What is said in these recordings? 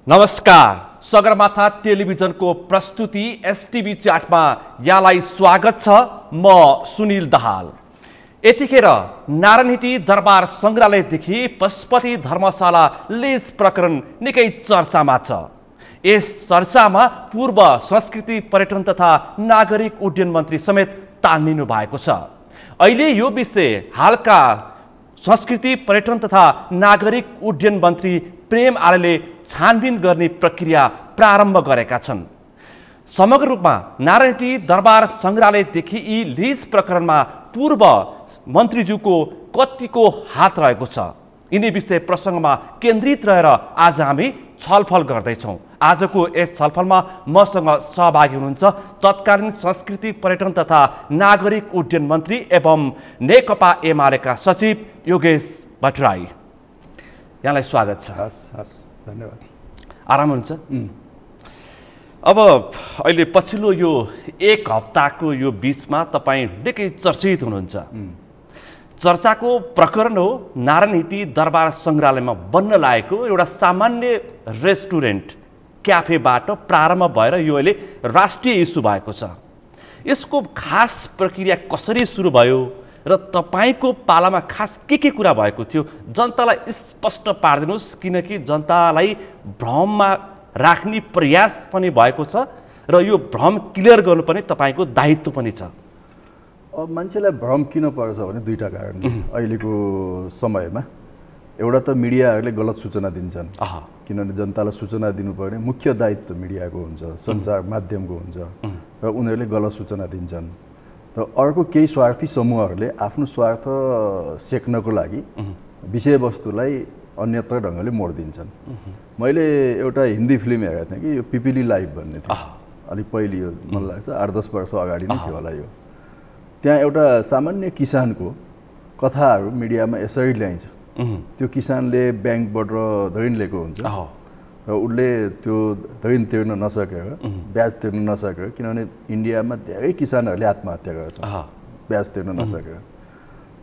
नमस्कार, सगरमाथा टेलिभिजनको प्रस्तुति एसटिभी च्याटमा यहाँलाई स्वागत छ। म सुनिल दाहाल। यतिखेर नारायणहिटी दरबार संग्रहालयदेखि पशुपति धर्मशाला लिज प्रकरण निकै चर्चामा छ। यस चर्चामा पूर्व संस्कृति पर्यटन तथा नागरिक उड्डयन मन्त्री समेत तानिनु भएको छ। अहिले यो विषय हालका संस्कृति पर्यटन तथा नागरिक उड्डयन मन्त्री प्रेम आर्यले छानबिन गर्ने प्रक्रिया प्रारम्भ गरेका छन्। समग्र रूपमा नारायणहिटी दरबार संग्रहालयदेखि यी लिज प्रकरणमा पूर्व मन्त्रीज्यूको कतिको हात रहेको छ, यिनी विषय प्रसङ्गमा केन्द्रित रहेर आज हामी छलफल गर्दैछौँ। आजको यस छलफलमा मसँग सहभागी हुनुहुन्छ तत्कालीन संस्कृति पर्यटन तथा नागरिक उड्डयन मन्त्री एवं नेकपा एमालेका सचिव योगेश भट्टराई। यहाँलाई स्वागत छ। धन्यवाद। आराम हुन्छ? अब अहिले पछिल्लो यो एक हप्ताको यो बिचमा तपाईँ निकै चर्चित हुनुहुन्छ। चर्चाको प्रकरण हो नारायणहिटी दरबार संग्रहालयमा बन्न लागेको एउटा सामान्य रेस्टुरेन्ट क्याफेबाट प्रारम्भ भएर यो अहिले राष्ट्रिय इस्यु भएको छ। यसको खास प्रक्रिया कसरी सुरु भयो र तपाईको पालामा खास के कुरा भएको थियो, जनतालाई स्पष्ट पारिदिनुहोस्, किनकि जनतालाई भ्रममा राख्ने प्रयास पनि भएको छ र यो भ्रम क्लियर गर्नुपर्ने तपाईको दायित्व पनि छ। अब मान्छेलाई भ्रम किन पर्छ भने दुईटा कारण। अहिलेको समयमा एउटा त मिडियाहरूले गलत सूचना दिन्छन्, किनभने जनतालाई सूचना दिनुपर्ने मुख्य दायित्व मिडियाको हुन्छ, सञ्चार माध्यमको हुन्छ र उनीहरूले गलत सूचना दिन्छन्। र अर्को केही स्वार्थी समूहहरूले आफ्नो स्वार्थ सेक्नको लागि विषयवस्तुलाई अन्यत्र ढङ्गले मोडिदिन्छन्। मैले एउटा हिन्दी फिल्म हेरेको थिएँ कि यो पिपिली लाइभ भन्ने थियो, अलिक पहिले, यो मलाई लाग्छ 8-10 वर्ष अगाडि नै थियो होला। यो त्यहाँ एउटा सामान्य किसानको कथाहरू मिडियामा यसरी ल्याइन्छ। त्यो किसानले ब्याङ्कबाट ऋण लिएको हुन्छ र उसले त्यो ऋण तिर्न नसकेर, ब्याज तिर्न नसकेर, किनभने इन्डियामा धेरै किसानहरूले आत्महत्या गर्छ ब्याज तिर्न नसकेर,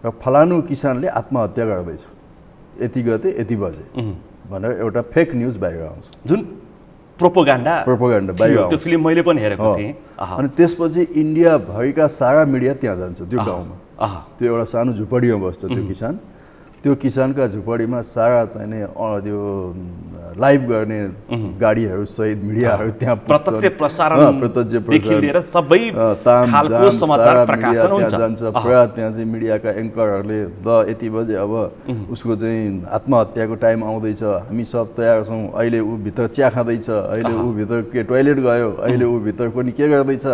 र फलानु किसानले आत्महत्या गर्दैछ यति गते यति बजे भनेर एउटा फेक न्युज बाहिर आउँछ, जुन प्रोपोगन्डा बाहिर आउँछ। त्यो फिल्म मैले पनि हेरेको थिएँ। अनि त्यसपछि इन्डियाभरिका सारा मिडिया त्यहाँ जान्छ। त्यो गाउँमा त्यो एउटा सानो झुपडीमा बस्छ त्यो किसान। त्यो किसानका झुपडीमा सारा चाहिने त्यो लाइभ गर्ने गाडीहरू सहित मिडियाहरू त्यहाँ प्रत्यक्ष प्रसारणदेखि लिएर सबै खालको समाचार प्रकाशन हुन्छ। जान्छ पुरा त्यहाँ चाहिँ मिडियाका एङ्करहरूले ल यति बजे अब उसको चाहिँ आत्महत्याको टाइम आउँदैछ, हामी सब तयार छौँ, अहिले ऊ भित्र चिया खाँदैछ, अहिले ऊ भित्र के टोइलेट गयो, अहिले ऊ भित्र पनि के गर्दैछ,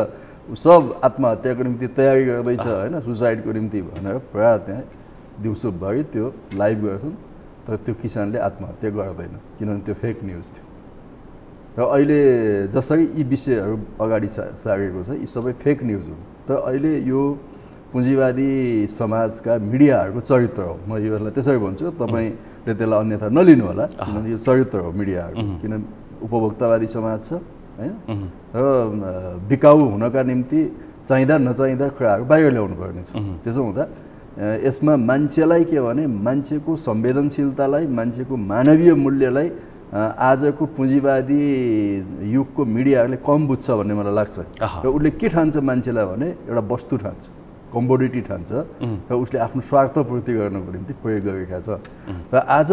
सब आत्महत्याको निम्ति तयारी गर्दैछ होइन, सुसाइडको निम्ति भनेर पुरा त्यहाँ दिउँसोभरि त्यो लाइभ गर्छन्। तर त्यो किसानले आत्महत्या गर्दैन, किनभने त्यो फेक न्युज थियो। र अहिले जसरी यी विषयहरू अगाडि सारेको छ, यी सबै फेक न्युज हुन्। तर अहिले यो पुँजीवादी समाजका मिडियाहरूको चरित्र हो। म योलाई त्यसरी भन्छु, तपाईँले त्यसलाई अन्यथा नलिनु होला, किनभने यो चरित्र हो मिडियाहरू। किनभने उपभोक्तावादी समाज छ होइन, र बिकाउ हुनका निम्ति चाहिँदा नचाहिँदा कुराहरू बाहिर ल्याउनु पर्ने छ। त्यसो हुँदा यसमा मान्छेलाई के भने मान्छेको संवेदनशीलतालाई, मान्छेको मानवीय मूल्यलाई आजको पुँजीवादी युगको मिडियाहरूले कम बुझ्छ भन्ने मलाई लाग्छ। र उसले के ठान्छ मान्छेलाई भने एउटा वस्तु ठान्छ, कमोडिटी ठान्छ, र उसले आफ्नो स्वार्थ पूर्ति गर्नको निम्ति प्रयोग गरेका छ। र आज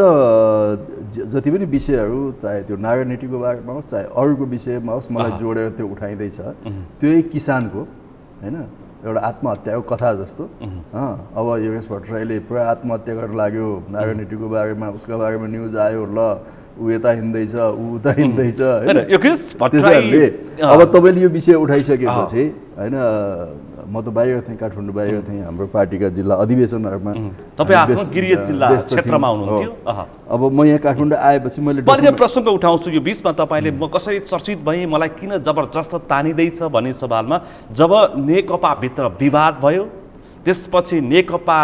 जति पनि विषयहरू, चाहे त्यो नारायणहिटीको बारेमा होस्, चाहे अरूको विषयमा होस्, मलाई जोडेर त्यो उठाइँदैछ। त्यही किसानको होइन एउटा आत्महत्याको कथा जस्तो। अब योगेश भट्टराईले पुरा आत्महत्या गर्न लाग्यो, नारायणहिटीको बारेमा उसका बारेमा न्युज आयो, ल ऊ यता हिँड्दैछ, ऊ उता हिँड्दैछ होइन। अब तपाईँले यो विषय उठाइसकेपछि होइन, म त बाहिर थिएँ, काठमाडौँ बाहिर थिएँ, हाम्रो पार्टीका जिल्ला अधिवेशनहरूमा। तपाईँ आफ्नो गृह जिल्ला क्षेत्रमा हुनुहुन्थ्यो। अब म यहाँ काठमाडौँ आएपछि मैले प्रसङ्ग उठाउँछु यो बिचमा। तपाईँले म कसरी चर्चित भएँ, मलाई किन जबरजस्त तानिँदैछ भन्ने सवालमा जब नेकपाभित्र विवाद भयो, त्यसपछि नेकपा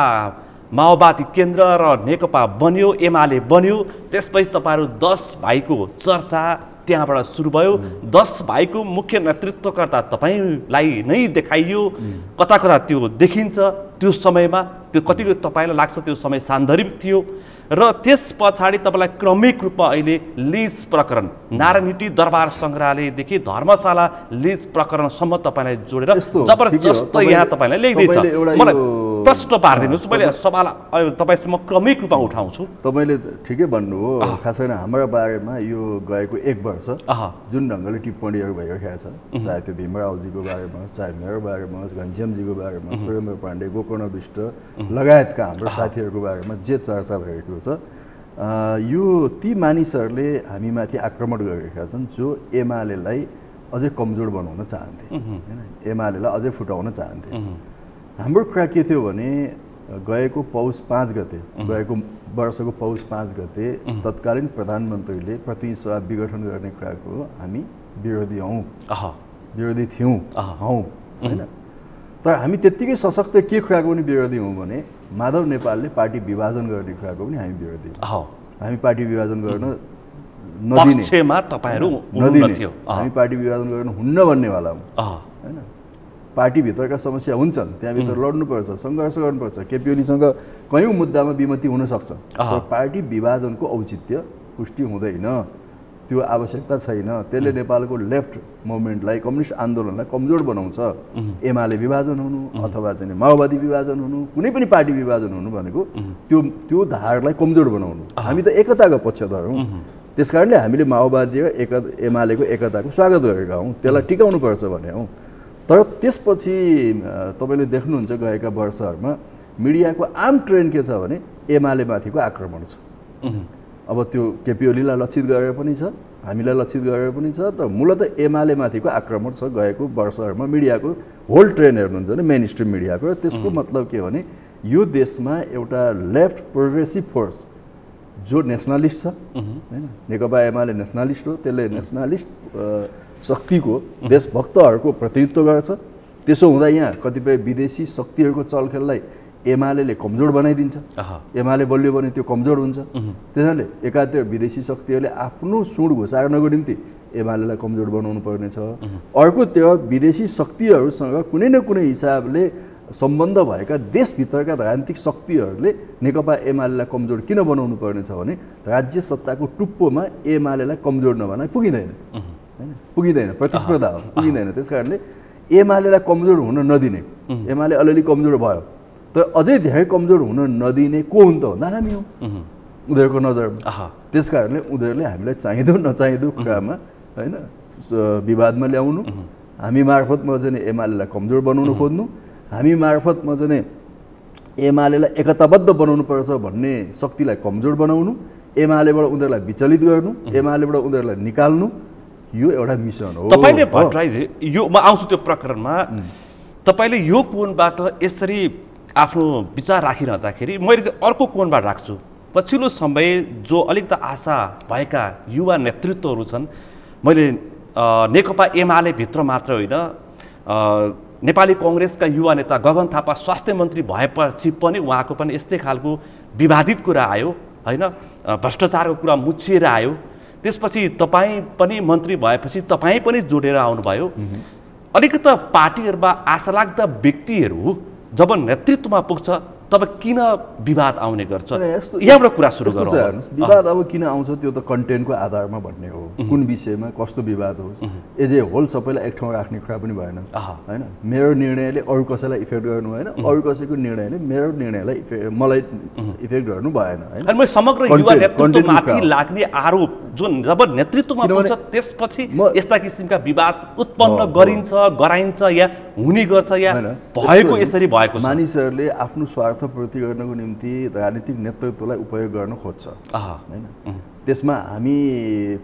माओवादी केन्द्र र नेकपा बन्यो, एमाले बन्यो, त्यसपछि तपाईँहरू 10 भाइको चर्चा त्यहाँबाट सुरु भयो। 10 भाइको मुख्य नेतृत्वकर्ता तपाईँलाई नै देखाइयो, कता कता त्यो देखिन्छ। त्यो समयमा त्यो कतिको तपाईँलाई लाग्छ त्यो समय सान्दर्भिक थियो र त्यस पछाडि तपाईँलाई क्रमिक रूपमा अहिले लिज प्रकरण नारायणहिटी दरबार सङ्ग्रहालयदेखि धर्मशाला लिज प्रकरणसम्म तपाईँलाई जोडेर जबरजस्त यहाँ तपाईँलाई लेख्दैछ। मलाई प्रश्न पारिदिनुहोस्, मैले सवाल तपाईँसम्म क्रमिक रूपमा उठाउँछु। तपाईँले ठिकै भन्नुभयो। खास गरी हाम्रो बारेमा यो गएको 1 वर्ष जुन ढङ्गले टिप्पणीहरू भइरहेको छ, चाहे त्यो भीमरावजीको बारेमा, चाहे मेरो बारेमा, घनश्यामजीको बारेमा, सुरेन्द्र पाण्डे, गोकर्ण विष्ट लगायतका हाम्रो साथीहरूको बारेमा जे चर्चा भएको छ, यो ती मानिसहरूले हामीमाथि आक्रमण गरिरहेका छन् जो एमालेलाई अझै कमजोर बनाउन चाहन्थे, होइन, एमालेलाई अझै फुटाउन चाहन्थे। हाम्रो कुरा के थियो भने गएको पौष 5 गते, गएको वर्षको पौष 5 गते तत्कालीन प्रधानमन्त्रीले प्रतिनिधि सभा विघटन गर्ने कुराको हामी विरोधी थियौँ, होइन। तर हामी त्यत्तिकै सशक्त के कुराको पनि विरोधी हौँ भने माधव नेपालले पार्टी विभाजन गर्ने कुराको पनि हामी विरोधी हौँ। हामी पार्टी विभाजन गर्न नदिने, हामी पार्टी विभाजन गर्न हुन्न भन्नेवाला हौँ, होइन। पार्टीभित्रका समस्या हुन्छन्, त्यहाँभित्र लड्नुपर्छ, सङ्घर्ष गर्नुपर्छ, केपी ओलीसँग कयौँ मुद्दामा विमति हुनसक्छ, तर पार्टी विभाजनको औचित्य पुष्टि हुँदैन, त्यो आवश्यकता छैन। त्यसले नेपालको लेफ्ट मुभमेन्टलाई, कम्युनिस्ट आन्दोलनलाई कमजोर बनाउँछ। एमाले विभाजन हुनु अथवा चाहिँ माओवादी विभाजन हुनु, कुनै पनि पार्टी विभाजन हुनु भनेको त्यो धारलाई कमजोर बनाउनु। हामी त एकताको पक्षधर हौँ, त्यस कारणले हामीले माओवादी र एमालेको एकताको स्वागत गरेका हौँ, त्यसलाई टिकाउनुपर्छ भने हौँ। तर त्यसपछि तपाईँले देख्नुहुन्छ गएका वर्षहरूमा मिडियाको आम ट्रेन्ड के छ भने एमालेमाथिको आक्रमण छ। अब त्यो केपी ओलीलाई लक्षित गरेर पनि छ, हामीलाई लक्षित गरेर पनि छ, तर मूलतः एमालेमाथिको आक्रमण छ गएको वर्षहरूमा। मिडियाको होल ट्रेन्ड हेर्नुहुन्छ भने मेन स्ट्रिम मिडियाको, र त्यसको मतलब के भने यो देशमा एउटा लेफ्ट प्रोग्रेसिभ फोर्स जो नेसनलिस्ट छ, होइन, नेकपा एमाले नेसनलिस्ट हो, त्यसले नेसनलिस्ट शक्तिको, देशभक्तहरूको प्रतिनिधित्व गर्छ। त्यसो हुँदा यहाँ कतिपय विदेशी शक्तिहरूको चलखेललाई एमाले कमजोर बनाइदिन्छ। एमाले बलियो भने त्यो कमजोर हुन्छ। त्यसैले एकातिर विदेशी शक्तिहरूले आफ्नो सुड घुसार्नको निम्ति एमालेलाई कमजोर बनाउनु पर्नेछ, अर्कोतिर विदेशी शक्तिहरूसँग कुनै न कुनै हिसाबले सम्बन्ध भएका देशभित्रका राजनीतिक शक्तिहरूले नेकपा एमालेलाई कमजोर किन बनाउनु पर्नेछ भने राज्य सत्ताको टुप्पोमा एमालेलाई कमजोर नबनाइ पुगिँदैन, पुगिँदैन, प्रतिस्पर्धा हो, पुगिँदैन। त्यस कारणले एमालेलाई कमजोर हुन नदिने, एमाले अलिअलि कमजोर भयो तर अझै धेरै कमजोर हुन नदिने को हुन् त भन्दा हामी हौँ उनीहरूको नजरमा। त्यस कारणले उनीहरूले हामीलाई चाहिँदो नचाहिँदो कुरामा, होइन, विवादमा ल्याउनु, हामी मार्फतमा चाहिँ एमालेलाई कमजोर बनाउन खोज्नु, हामी मार्फतमा चाहिँ एमालेलाई एकताबद्ध बनाउनुपर्छ भन्ने शक्तिलाई कमजोर बनाउनु, एमालेबाट उनीहरूलाई विचलित गर्नु, एमालेबाट उनीहरूलाई निकाल्नु, यो एउटा मिसन हो। तपाईँले भट्टराईजी, यो म आउँछु त्यो प्रकरणमा, तपाईँले यो कोणबाट यसरी आफ्नो विचार राखिरहँदाखेरि मैले चाहिँ अर्को कोणबाट राख्छु। पछिल्लो समय जो अलिकति आशा भएका युवा नेतृत्वहरू छन्, मैले नेकपा एमाले भित्र मात्र होइन, नेपाली कङ्ग्रेसका युवा नेता गगन थापा स्वास्थ्य मन्त्री भएपछि पनि उहाँको पनि यस्तै खालको विवादित कुरा आयो, होइन, भ्रष्टाचारको कुरा मुछिएर आयो। त्यसपछि तपाईँ पनि मन्त्री भएपछि तपाईँ पनि जोडेर आउनुभयो। अलिकति पार्टीहरूमा आशालाग्दा व्यक्तिहरू जब नेतृत्वमा पुग्छ तब किन विवाद आउने गर्छ, यहाँबाट कुरा सुरु गरौँ। विवाद अब किन आउँछ त्यो त कन्टेन्टको आधारमा भन्ने हो, कुन विषयमा कस्तो विवाद हो। एज ए होल सबैलाई एक ठाउँ राख्ने कुरा पनि भएन, होइन। मेरो निर्णयले अरू कसैलाई इफेक्ट गर्नु भएन, अरू कसैको निर्णयले मेरो निर्णयलाई मलाई इफेक्ट गर्नु भएन, होइन। अनि समग्र युवा नेतृत्वमाथि लाग्ने आरोप जुन जब नेतृत्वमा पुग्छ त्यसपछि यस्ता किसिमका विवाद उत्पन्न गरिन्छ, गराइन्छ, या हुने गर्छ, या भएको यसरी भएको छ। मानिसहरूले आफ्नो स्वार्थ पूर्ति गर्नको निम्ति राजनीतिक नेतृत्वलाई उपयोग गर्न खोज्छ, होइन। त्यसमा हामी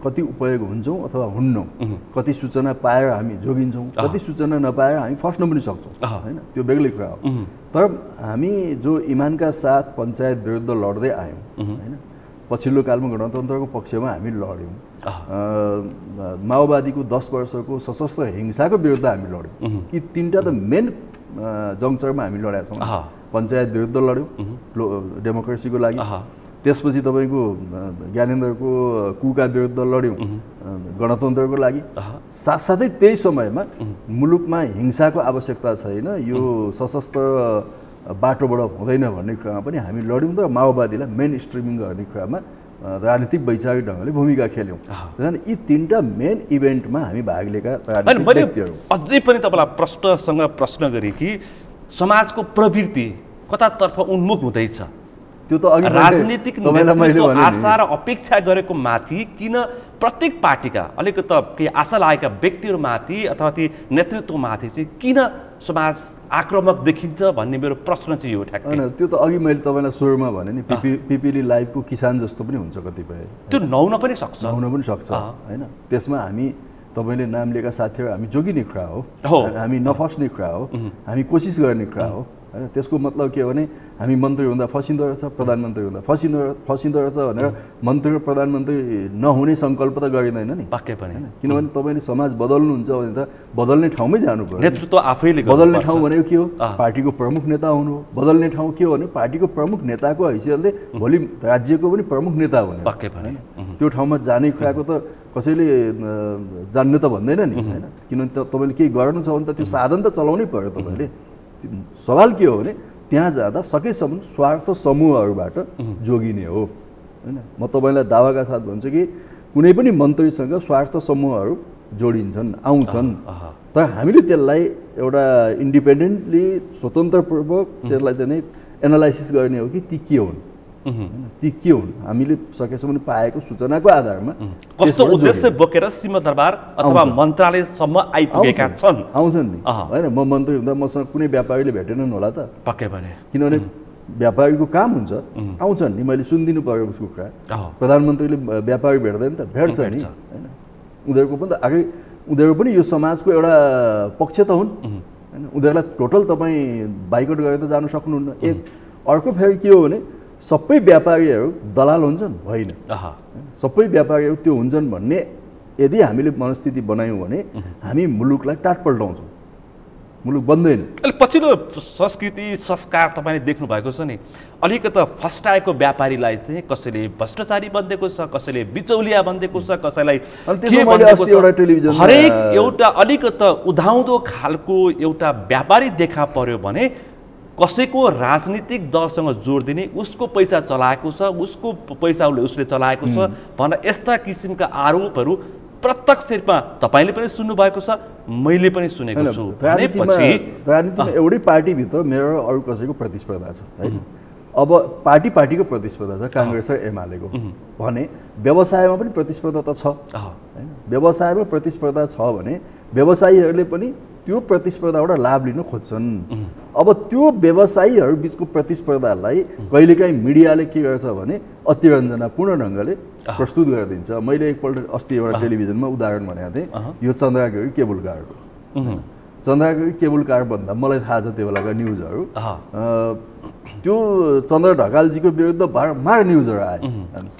कति उपयोग हुन्छौँ अथवा हुन्नौँ, कति सूचना पाएर हामी जोगिन्छौँ, कति सूचना नपाएर हामी फस्न पनि सक्छौँ, होइन, त्यो बेग्लै कुरा हो। तर हामी जो इमानका साथ पञ्चायत विरुद्ध लड्दै आयौँ, होइन, पछिल्लो कालमा गणतन्त्रको पक्षमा हामी लड्यौँ, माओवादीको 10 वर्षको सशस्त्र हिंसाको विरुद्ध हामी लड्यौँ। यी तीनटा त मेन जङ्क्चरमा हामी लडेका छौँ। पञ्चायत विरुद्ध लड्यौँ डेमोक्रेसीको लागि, त्यसपछि तपाईँको ज्ञानेन्द्रको कुका विरुद्ध लड्यौँ गणतन्त्रको लागि। साथसाथै त्यही समयमा मुलुकमा हिंसाको आवश्यकता छैन, यो सशस्त्र बाटोबाट हुँदैन भन्ने कुरामा पनि हामी लड्यौँ र माओवादीलाई मेन स्ट्रिमिङ गर्ने कुरामा राजनीतिक वैचारिक ढङ्गले भूमिका खेल्यौँ। यी 3टा मेन इभेन्टमा हामी भाग लिएका राजनीतिक व्यक्तिहरू। अझै पनि तपाईँलाई प्रश्नसँग प्रश्न गरेँ कि समाजको प्रवृत्ति कतातर्फ उन्मुख हुँदैछ, त्यो त अघि राजनीतिक नेतृत्व आशा र अपेक्षा गरेको माथि किन प्रत्येक पार्टीका अलिकति केही आशा लागेका व्यक्तिहरूमाथि अथवा ती नेतृत्वमाथि चाहिँ किन समाज आक्रामक देखिन्छ भन्ने मेरो प्रश्न चाहिँ यो ठ्याक्कै। होइन, त्यो त अघि मैले तपाईँलाई सुरुमा भने नि पिपिली लाइफको किसान जस्तो पनि हुन्छ कतिपय, त्यो नहुन पनि सक्छ होइन। त्यसमा हामी तपाईँले नाम लिएका साथीहरू हामी जोगिने कुरा हो, हामी नफस्ने कुरा हो, हामी कोसिस गर्ने कुरा हो होइन। त्यसको मतलब के हो भने हामी मन्त्री हुँदा फसिँदो रहेछ, प्रधानमन्त्री हुँदा फसिँदो रहेछ भनेर मन्त्री र प्रधानमन्त्री नहुने सङ्कल्प त गरिँदैन नि पक्कै पनि। किनभने तपाईँले समाज बदल्नुहुन्छ भने त बदल्ने ठाउँमै जानु पर्यो। नेतृत्व आफैले बदल्ने ठाउँ भनेको के हो? पार्टीको प्रमुख नेता हुनु हो। बदल्ने ठाउँ के हो भने पार्टीको प्रमुख नेताको हैसियतले भोलि राज्यको पनि प्रमुख नेता हुने पक्कै पनि। त्यो ठाउँमा जाने कुराको त कसैले जान्नु त भन्दैन नि होइन। किनभने तपाईँले केही गर्नु छ भने त त्यो साधन त चलाउनै पर्यो तपाईँले। सवाल के हो भने त्यहाँ जाँदा सकेसम्म स्वार्थ समूहहरूबाट जोगिने हो होइन। म तपाईँलाई दावाका साथ भन्छु कि कुनै पनि मन्त्रीसँग स्वार्थ समूहहरू जोडिन्छन्, आउँछन्, तर हामीले त्यसलाई एउटा इन्डिपेन्डेन्टली स्वतन्त्रपूर्वक त्यसलाई चाहिँ एनालाइसिस गर्ने हो कि ती के हुन्, ती के हुन्। हामीले सकेसम्म पाएको सूचनाको आधारमा कस्तो उद्देश्य बोकेर सिंहदरबार अथवा मन्त्रालयसम्म आइपुगेका छन् आउँछन् नि होइन। म मन्त्री हुँदा मसँग कुनै व्यापारीले भेटेनन् होला त पक्कै पनि, किनभने व्यापारीको काम हुन्छ, आउँछन् नि, मैले सुनिदिनु पर्यो उसको कुरा। प्रधानमन्त्रीले व्यापारी भेट्दैन त, भेट्छ नि होइन। उनीहरूको पनि त आखिर उनीहरू पनि यो समाजको एउटा पक्ष त हुन् होइन। उनीहरूलाई टोटल तपाईँ बाइकआउट गरेर त जानु सक्नुहुन्न। एक अर्को फेरि के हो भने सबै व्यापारीहरू दलाल हुन्छन् होइन, सबै व्यापारीहरू त्यो हुन्छन् भन्ने यदि हामीले मनस्थिति बनायौँ भने हामी मुलुकलाई टाट पल्टाउँछौँ, मुलुक बन्दैन। अहिले पछिल्लो संस्कृति संस्कार तपाईँले देख्नु भएको छ नि, अलिकति फस्टाएको व्यापारीलाई चाहिँ कसैले भ्रष्टाचारी बनिदिएको छ, कसैले बिचौलिया बनिदिएको छ, कसैलाई हरेक एउटा अलिकति उधाउँदो खालको एउटा व्यापारी देखा पर्यो भने कसैको राजनीतिक दलसँग जोड दिने, उसको पैसा चलाएको छ, उसको पैसा उसले चलाएको छ भनेर यस्ता किसिमका आरोपहरू प्रत्यक्ष रूपमा तपाईँले पनि सुन्नुभएको छ, मैले पनि सुनेको छु। राजनीतिमा एउटै पार्टीभित्र मेरो अरू कसैको प्रतिस्पर्धा छ होइन। अब पार्टीको प्रतिस्पर्धा छ काङ्ग्रेस र एमालेको भने व्यवसायमा पनि प्रतिस्पर्धा त छ होइन। व्यवसायमा प्रतिस्पर्धा छ भने व्यवसायीहरूले पनि त्यो प्रतिस्पर्धाबाट लाभ लिन खोज्छन्। अब त्यो व्यवसायीहरू बिचको प्रतिस्पर्धालाई कहिलेकाहीँ मिडियाले के गर्छ भने अतिरञ्जनापूर्ण ढङ्गले प्रस्तुत गरिदिन्छ। मैले एकपल्ट अस्ति एउटा टेलिभिजनमा उदाहरण भनेको थिएँ, यो चन्द्रागिरी केबुल कारको। चन्द्रागिरी केबुल कार भन्दा मलाई थाहा छ त्यो बेलाका न्युजहरू, त्यो चन्द्र ढकालजीको विरुद्ध मार न्युजहरू आए।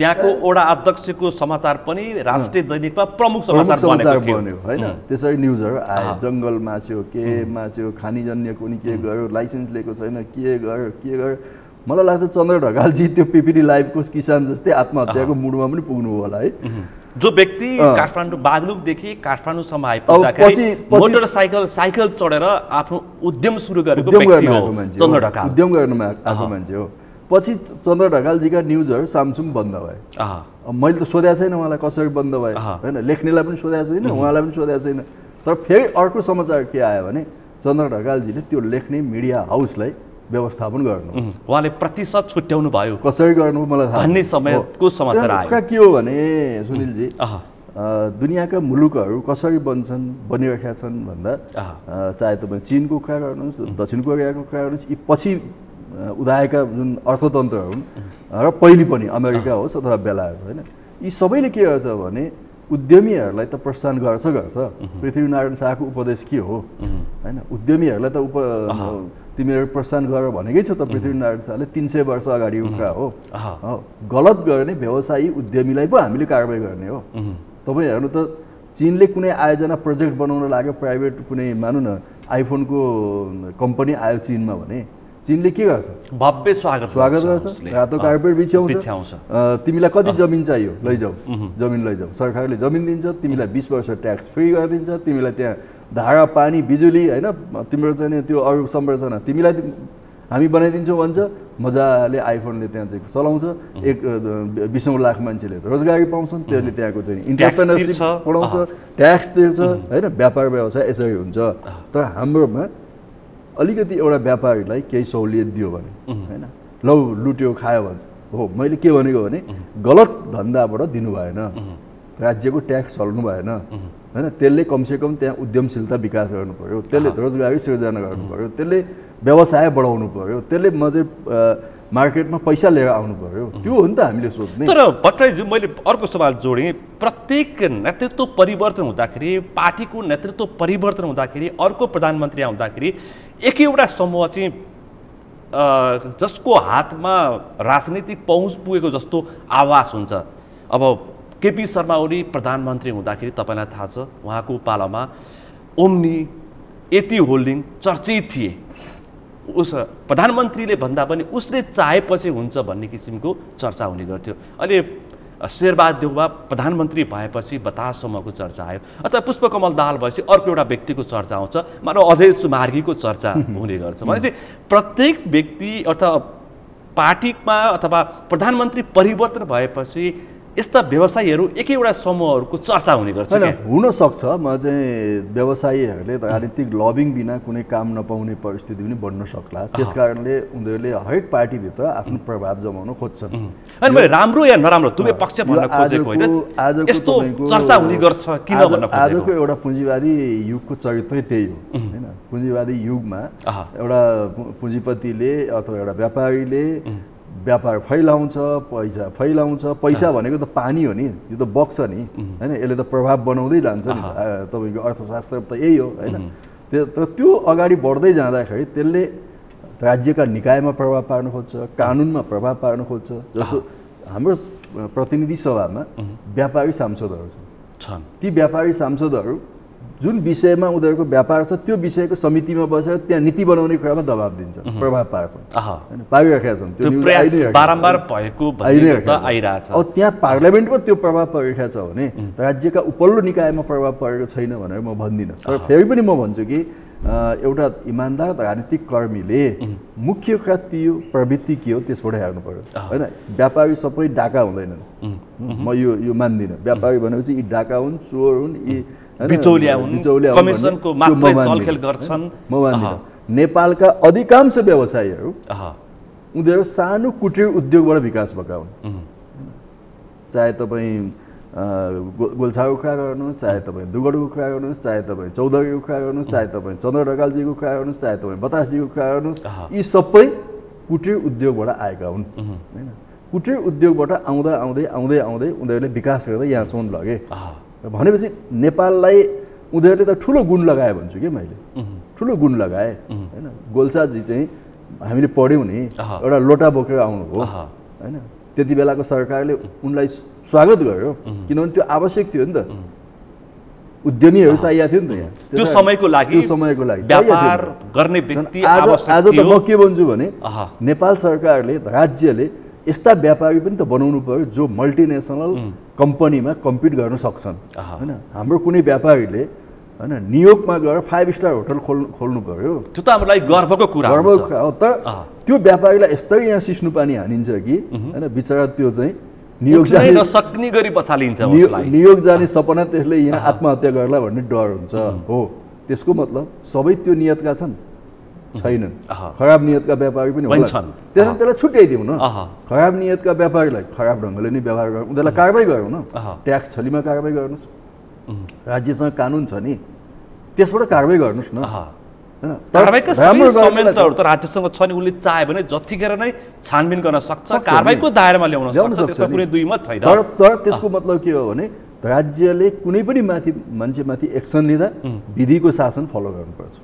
त्यहाँको वडा अध्यक्षको समाचार पनि राष्ट्रिय दैनिकमा प्रमुख समाचार बन्यो होइन। त्यसरी न्युजहरू आए, जङ्गल मास्यो, के मास्यो, खानीजन्य कुनै के गर्यो, लाइसेन्स लिएको छैन, के गर्यो। मलाई लाग्छ चन्द्र ढकालजी त्यो पिपिडी लाइफको किसान जस्तै आत्महत्याको मुडमा पनि पुग्नु होला है। जो व्यक्ति काठमाडौँ बागलुङदेखि काठमाडौँसम्म आइपुग्दाखेरि मोटरसाइकल चढेर आफ्नो उद्यम सुरु गरेको व्यक्ति हो चन्द्र ढकाल, उद्यम गर्न आएको मान्छे हो। पछि चन्द्र ढकालजीका न्युजहरू सामसुङ बन्द भए। मैले त सोधेको छैन उहाँलाई कसरी बन्द भयो होइन, लेख्नेलाई पनि सोधेको छैन, उहाँलाई पनि सोधेको छैन। तर फेरि अर्को समाचार के आयो भने चन्द्र ढकालजीले त्यो लेख्ने मिडिया हाउसलाई व्यवस्थापन गर्नु, उहाँले प्रतिशत छुट्याउनु भयो, कसरी गर्नु मलाई थाहा भन्ने समयको समाचार आयो। के हो भने सुनिलजी, दुनियाँका मुलुकहरू कसरी बन्छन्, बनिरहेका छन् भन्दा चाहे तपाईँ चिनको कुरा गर्नुहोस्, दक्षिण कोरियाको कुरा गर्नुहोस्, यी पछि उदाएका जुन अर्थतन्त्रहरू र पहिले पनि अमेरिका होस् अथवा बेलायत होइन, यी सबैले के गर्छ भने उद्यमीहरूलाई त प्रोत्साहन गर्छ। पृथ्वीनारायण शाहको उपदेश के हो होइन, उद्यमीहरूलाई त तिमीहरू प्रोत्साहन गर भनेकै छ त पृथ्वीनारायण शाहले 300 वर्ष अगाडिको कुरा हो। गलत गर्ने व्यवसायी उद्यमीलाई पो हामीले कारबाही गर्ने हो। तपाईँ हेर्नु त चीनले कुनै आयोजना प्रोजेक्ट बनाउन लाग्यो, प्राइभेट कुनै मानौँ न आइफोनको कम्पनी आयो चीनमा भने चीनले के गर्छ? भव्य स्वागत गर्छ, रातो कार्पेट बिछ्याउँछ। तिमीलाई कति जमिन चाहियो लैजाऊ, जमिन लैजाऊ, सरकारले जमिन दिन्छ, तिमीलाई 20 वर्ष ट्याक्स फ्री गरिदिन्छ, तिमीलाई त्यहाँ धारा पानी बिजुली होइन, तिम्रो चाहिँ त्यो अरू संरचना तिमीलाई हामी बनाइदिन्छौँ भन्छ, मजाले आइफोनले त्यहाँ चाहिँ चलाउँछ, 20 लाख मान्छेले रोजगारी पाउँछन्, त्यसले त्यहाँको चाहिँ इन्टरप्रेनरसिप पढाउँछ, ट्याक्स तिर्छ होइन, व्यापार व्यवसाय यसरी हुन्छ। तर हाम्रोमा अलिकति एउटा व्यापारीलाई केही सहुलियत दियो भने होइन, लौ लुट्यो खायो भन्छ, हो मैले के भनेको भने गलत धन्दाबाट दिनु भएन, राज्यको ट्याक्स चल्नु भएन होइन, त्यसले कमसेकम त्यहाँ उद्यमशीलता विकास गर्नु पर्यो, त्यसले रोजगारी सिर्जना गर्नु पर्यो, त्यसले व्यवसाय बढाउनु पर्यो, त्यसले मार्केटमा पैसा लिएर आउनु पर्यो, त्यो हो नि त हामीले सोच्ने। तर भट्टराईज्यू, मैले अर्को सवाल जोडेँ, प्रत्येक नेतृत्व परिवर्तन हुँदाखेरि, पार्टीको नेतृत्व परिवर्तन हुँदाखेरि, अर्को प्रधानमन्त्री आउँदाखेरि एकैवटा समूह चाहिँ जसको हातमा राजनीतिक पहुँच पुगेको जस्तो आवाज हुन्छ। अब केपी शर्मा ओली प्रधानमन्त्री हुँदाखेरि तपाईँलाई थाहा छ उहाँको पालामा ओम्नी, यति होल्डिङ चर्चित थिए। उस प्रधानमन्त्रीले भन्दा पनि उसले चाहेपछि हुन्छ भन्ने किसिमको चर्चा हुने गर्थ्यो। अहिले शेरबहादुर देउवा प्रधानमन्त्री भएपछि बताससम्मको चर्चा आयो, अथवा पुष्पकमल दाहाल भएपछि अर्को एउटा व्यक्तिको चर्चा आउँछ, मानव अजय सुमार्गीको चर्चा हुने गर्छ। भनेपछि प्रत्येक व्यक्ति अथवा पार्टीमा अथवा प्रधानमन्त्री परिवर्तन भएपछि यस्ता व्यवसायीहरू एकैवटा समूहहरूको चर्चा हुने गर्छ। हुनसक्छ म चाहिँ व्यवसायीहरूले राजनीतिक लबिङ बिना कुनै काम नपाउने परिस्थिति पनि बन्न सक्ला, त्यस कारणले उनीहरूले हरेक पार्टीभित्र आफ्नो प्रभाव जमाउन खोज्छन्। अनि मैले राम्रो या नराम्रो दुवै पक्ष भन्न खोजेको होइन, यस्तो चर्चा हुने गर्छ किन भन्न खोजेको। आजको एउटा पुँजीवादी युगको चरित्रै त्यही हो होइन। पुँजीवादी युगमा एउटा पुँजीपतिले अथवा एउटा व्यापारीले व्यापार फैलाउँछ, पैसा फैलाउँछ। पैसा भनेको त पानी हो नि, यो त बग्छ नि होइन, यसले त प्रभाव बनाउँदै जान्छ नि। तपाईँको अर्थशास्त्र त यही हो होइन। तर त्यो अगाडि बढ्दै जाँदाखेरि त्यसले राज्यका निकायमा प्रभाव पार्न खोज्छ, कानुनमा प्रभाव पार्न खोज्छ। जस्तो हाम्रो प्रतिनिधि सभामा व्यापारी सांसदहरू छन्, ती व्यापारी सांसदहरू जुन विषयमा उनीहरूको व्यापार छ त्यो विषयको समितिमा बसेर त्यहाँ नीति बनाउने कुरामा दबाब दिन्छ, प्रभाव पार्छन् होइन, पारिरहेका छन्। त्यो प्रयास बारम्बार भएको आइरहेछ। अब त्यहाँ पार्लियामेन्टमा त्यो प्रभाव परिरहेको छ भने राज्यका उपल्लो निकायमा प्रभाव परेको छैन भनेर म भन्दिनँ। तर फेरि पनि म भन्छु कि एउटा इमान्दार राजनीतिक कर्मीले मुख्य त्यो प्रवृत्ति के हो त्यसबाट हेर्नु पर्यो होइन। व्यापारी सबै डाका हुँदैनन्, म यो मान्दिनँ। व्यापारी भनेपछि यी डाका हुन्, चोर हुन्, यी बिचौलिया हुन्, कमिसनको मात्रै चलखेल गर्छन्। म मान्दिनँ। नेपालका अधिकांश व्यवसायीहरू उनीहरू सानो कुटीर उद्योगबाट विकास भएका हुन्। चाहे तपाईँ गोल्छाको कुरा गर्नुहोस्, चाहे तपाईँ दुगडको कुरा गर्नुहोस्, चाहे तपाईँ चौधरीको कुरा गर्नुहोस्, चाहे तपाईँ चन्द्र ढकालजीको कुरा गर्नुहोस्, चाहे तपाईँ बतासजीको कुरा गर्नुहोस्, यी सबै कुटीर उद्योगबाट आएका हुन् होइन। कुटीर उद्योगबाट आउँदा आउँदै आउँदै आउँदै उनीहरूले विकास गर्दै यहाँसम्म लगे भनेपछि नेपाललाई उनीहरूले त ठुलो गुण लगाए भन्छु कि मैले, ठुलो गुण लगाए होइन। गोल्छाजी चाहिँ हामीले पढ्यौँ नि, एउटा लोटा बोकेर आउनु हो होइन। त्यति बेलाको सरकारले उनलाई स्वागत गर्यो किनभने त्यो आवश्यक थियो नि त। उद्यमीहरू चाहिएको थियो नि त यहाँ त्यो समयको लागि व्यापार गर्ने व्यक्ति आवश्यक आज त म के भन्छु भने नेपाल सरकारले, राज्यले यस्ता व्यापारी पनि त बनाउनु पर्यो जो मल्टिनेसनल कम्पनीमा कम्पिट गर्न सक्छन् होइन। हाम्रो कुनै व्यापारीले होइन न्युयोर्कमा गएर 5 स्टार होटल खोल्नु पर्यो, त्यो त हाम्रो लागि गर्वको कुरा हो। तर त्यो व्यापारीलाई यस्तै यहाँ सिस्नु पानी हानिन्छ कि होइन, बिचरा त्यो चाहिँ न्युयोर्क जाने नसक्ने गरी पछालिन्छ, न्युयोर्क जाने सपना त्यसले यहाँ आत्महत्या गर्ला भन्ने डर हुन्छ हो। त्यसको मतलब सबै त्यो नियतका छैनन्, खराब नियतका व्यापारी पनि छन्। त्यसलाई छुट्याइदिउँ न। खराब नियतका व्यापारीलाई खराब ढङ्गले नै व्यवहार गरौँ, उनीहरूलाई कारबाही गरौँ न। ट्याक्स छलीमा कारबाही गर्नुहोस्, राज्यसँग कानुन छ नि त्यसबाट कारबाही गर्नुहोस् न होइन। कारबाहीका संयन्त्रहरू त राज्यसँग छ नि, उसले चाह्यो भने जतिखेर नै छानबिन गर्न सक्छ, कारबाहीको दायरामा ल्याउन सक्छ, त्यसमा कुनै दुई मत छैन। तर त्यसको मतलब के हो भने राज्यले कुनै पनि मान्छेमाथि एक्सन लिँदा विधिको शासन फलो गर्नुपर्छ।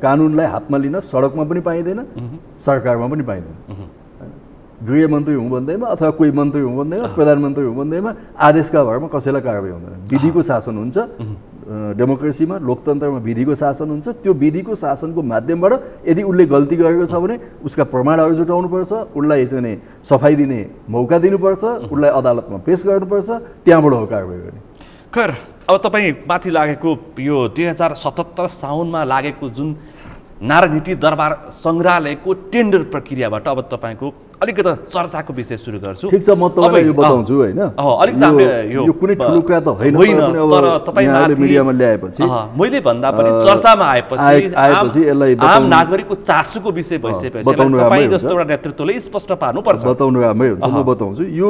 कानुनलाई हातमा लिन सडकमा पनि पाइँदैन, सरकारमा पनि पाइँदैन। गृहमन्त्री हुँ भन्दैमा अथवा कोही मन्त्री हुँ भन्दैमा, प्रधानमन्त्री हुँ भन्दैमा आदेशका भरमा कसैलाई कारबाही हुँदैन। विधिको शासन हुन्छ डेमोक्रेसीमा, लोकतन्त्रमा विधिको शासन हुन्छ। त्यो विधिको शासनको माध्यमबाट यदि उसले गल्ती गरेको छ भने उसका प्रमाणहरू जुटाउनुपर्छ, उसलाई चाहिँ सफाई दिने मौका दिनुपर्छ, उसलाई अदालतमा पेश गर्नुपर्छ, त्यहाँबाट हो कारबाही गर्ने। खैर, अब तपाईँ माथि लागेको यो 2077 साउनमा लागेको जुन नारायण हिटी दरबार सङ्ग्रहालयको टेन्डर प्रक्रियाबाट अब तपाईँको अलिकति चर्चाको विषय सुरु गर्छु। ठिक छ, म तपाईँलाई यो बताउँछु हैन। अलिकति हामी यो कुनै ठुलो कुरा त होइन, तर तपाईँ मिडियामा ल्याएपछि मैले भन्दा पनि चर्चामा आएपछि यसलाई आम नागरिकको चासोको विषय भइसकेपछि तपाईँ जस्तो एउटा नेतृत्वले स्पष्ट पार्नुपर्छ। बताउनु राम्रै हुन्छ, म बताउँछु। यो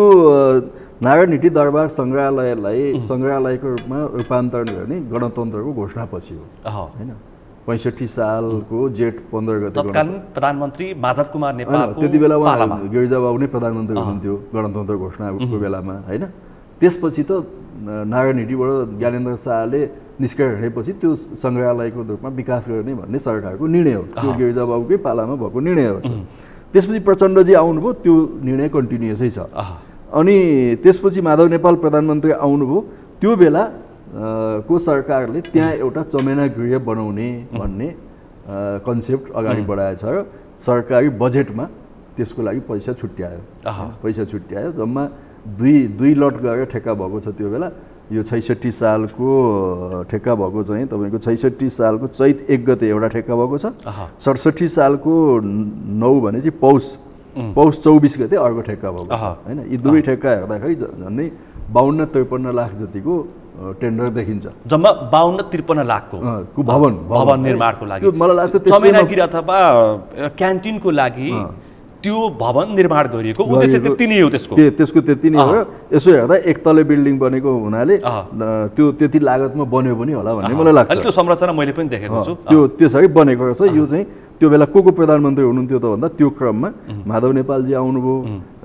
नारायण हिटी दरबार सङ्ग्रहालयलाई सङ्ग्रहालयको रूपमा रूपान्तरण गर्ने गणतन्त्रको घोषणापछि हो हैन। 65 सालको जेठ 15 गते तत्कालीन प्रधानमन्त्री माधव कुमार नेपालको त्यति बेला उहाँ गिरिजाबाबु नै प्रधानमन्त्री हुनुहुन्थ्यो गणतन्त्र घोषणाको बेलामा हैन। त्यसपछि त नारायण हिटीबाट ज्ञानेन्द्र शाहले निस्केर हिँडेपछि त्यो सङ्ग्रहालयको रूपमा विकास गर्ने भन्ने सरकारको निर्णय हो। त्यो गिरिजाबाबुकै पालामा भएको निर्णय हो। त्यसपछि प्रचण्डजी आउनुभयो, त्यो निर्णय कन्टिन्युसै छ। अनि त्यसपछि माधव नेपाल प्रधानमन्त्री आउनुभयो, त्यो बेला को सरकारले त्यहाँ एउटा चमेना गृह बनाउने भन्ने कन्सेप्ट अगाडि बढाएछ र सरकारी बजेटमा त्यसको लागि पैसा छुट्यायो। जम्मा दुई लट गरेर ठेक्का भएको छ त्यो बेला। यो 66 सालको ठेक्का भएको चाहिँ तपाईँको 66 सालको चैत 1 गते एउटा ठेक्का भएको छ। 67 सालको 9 भने चाहिँ पौष 24 गते अर्को ठेक्का भएको छ हैन। यी दुवै ठेक्का हेर्दाखेरि झन्डै 52-53 लाख जतिको टेन्डर देखिन्छ। जम्मा 52-53 लाखको भवन निर्माणको लागि। मलाई लाग्छ चमेना गृह अथवा क्यान्टिनको लागि त्यो भवन निर्माण गरिएको उद्देश्य त्यति नै हो। त्यसको त्यति नै हो। यसो हेर्दा एक तले बिल्डिङ बनेको हुनाले त्यो त्यति लागतमा बन्यो पनि होला भन्ने मलाई लाग्छ। त्यो संरचना मैले पनि देखेको छु। त्यो त्यसरी बनेको रहेछ। यो चाहिँ त्यो बेला को प्रधानमन्त्री हुनुहुन्थ्यो त भन्दा त्यो क्रममा माधव नेपालजी आउनुभयो,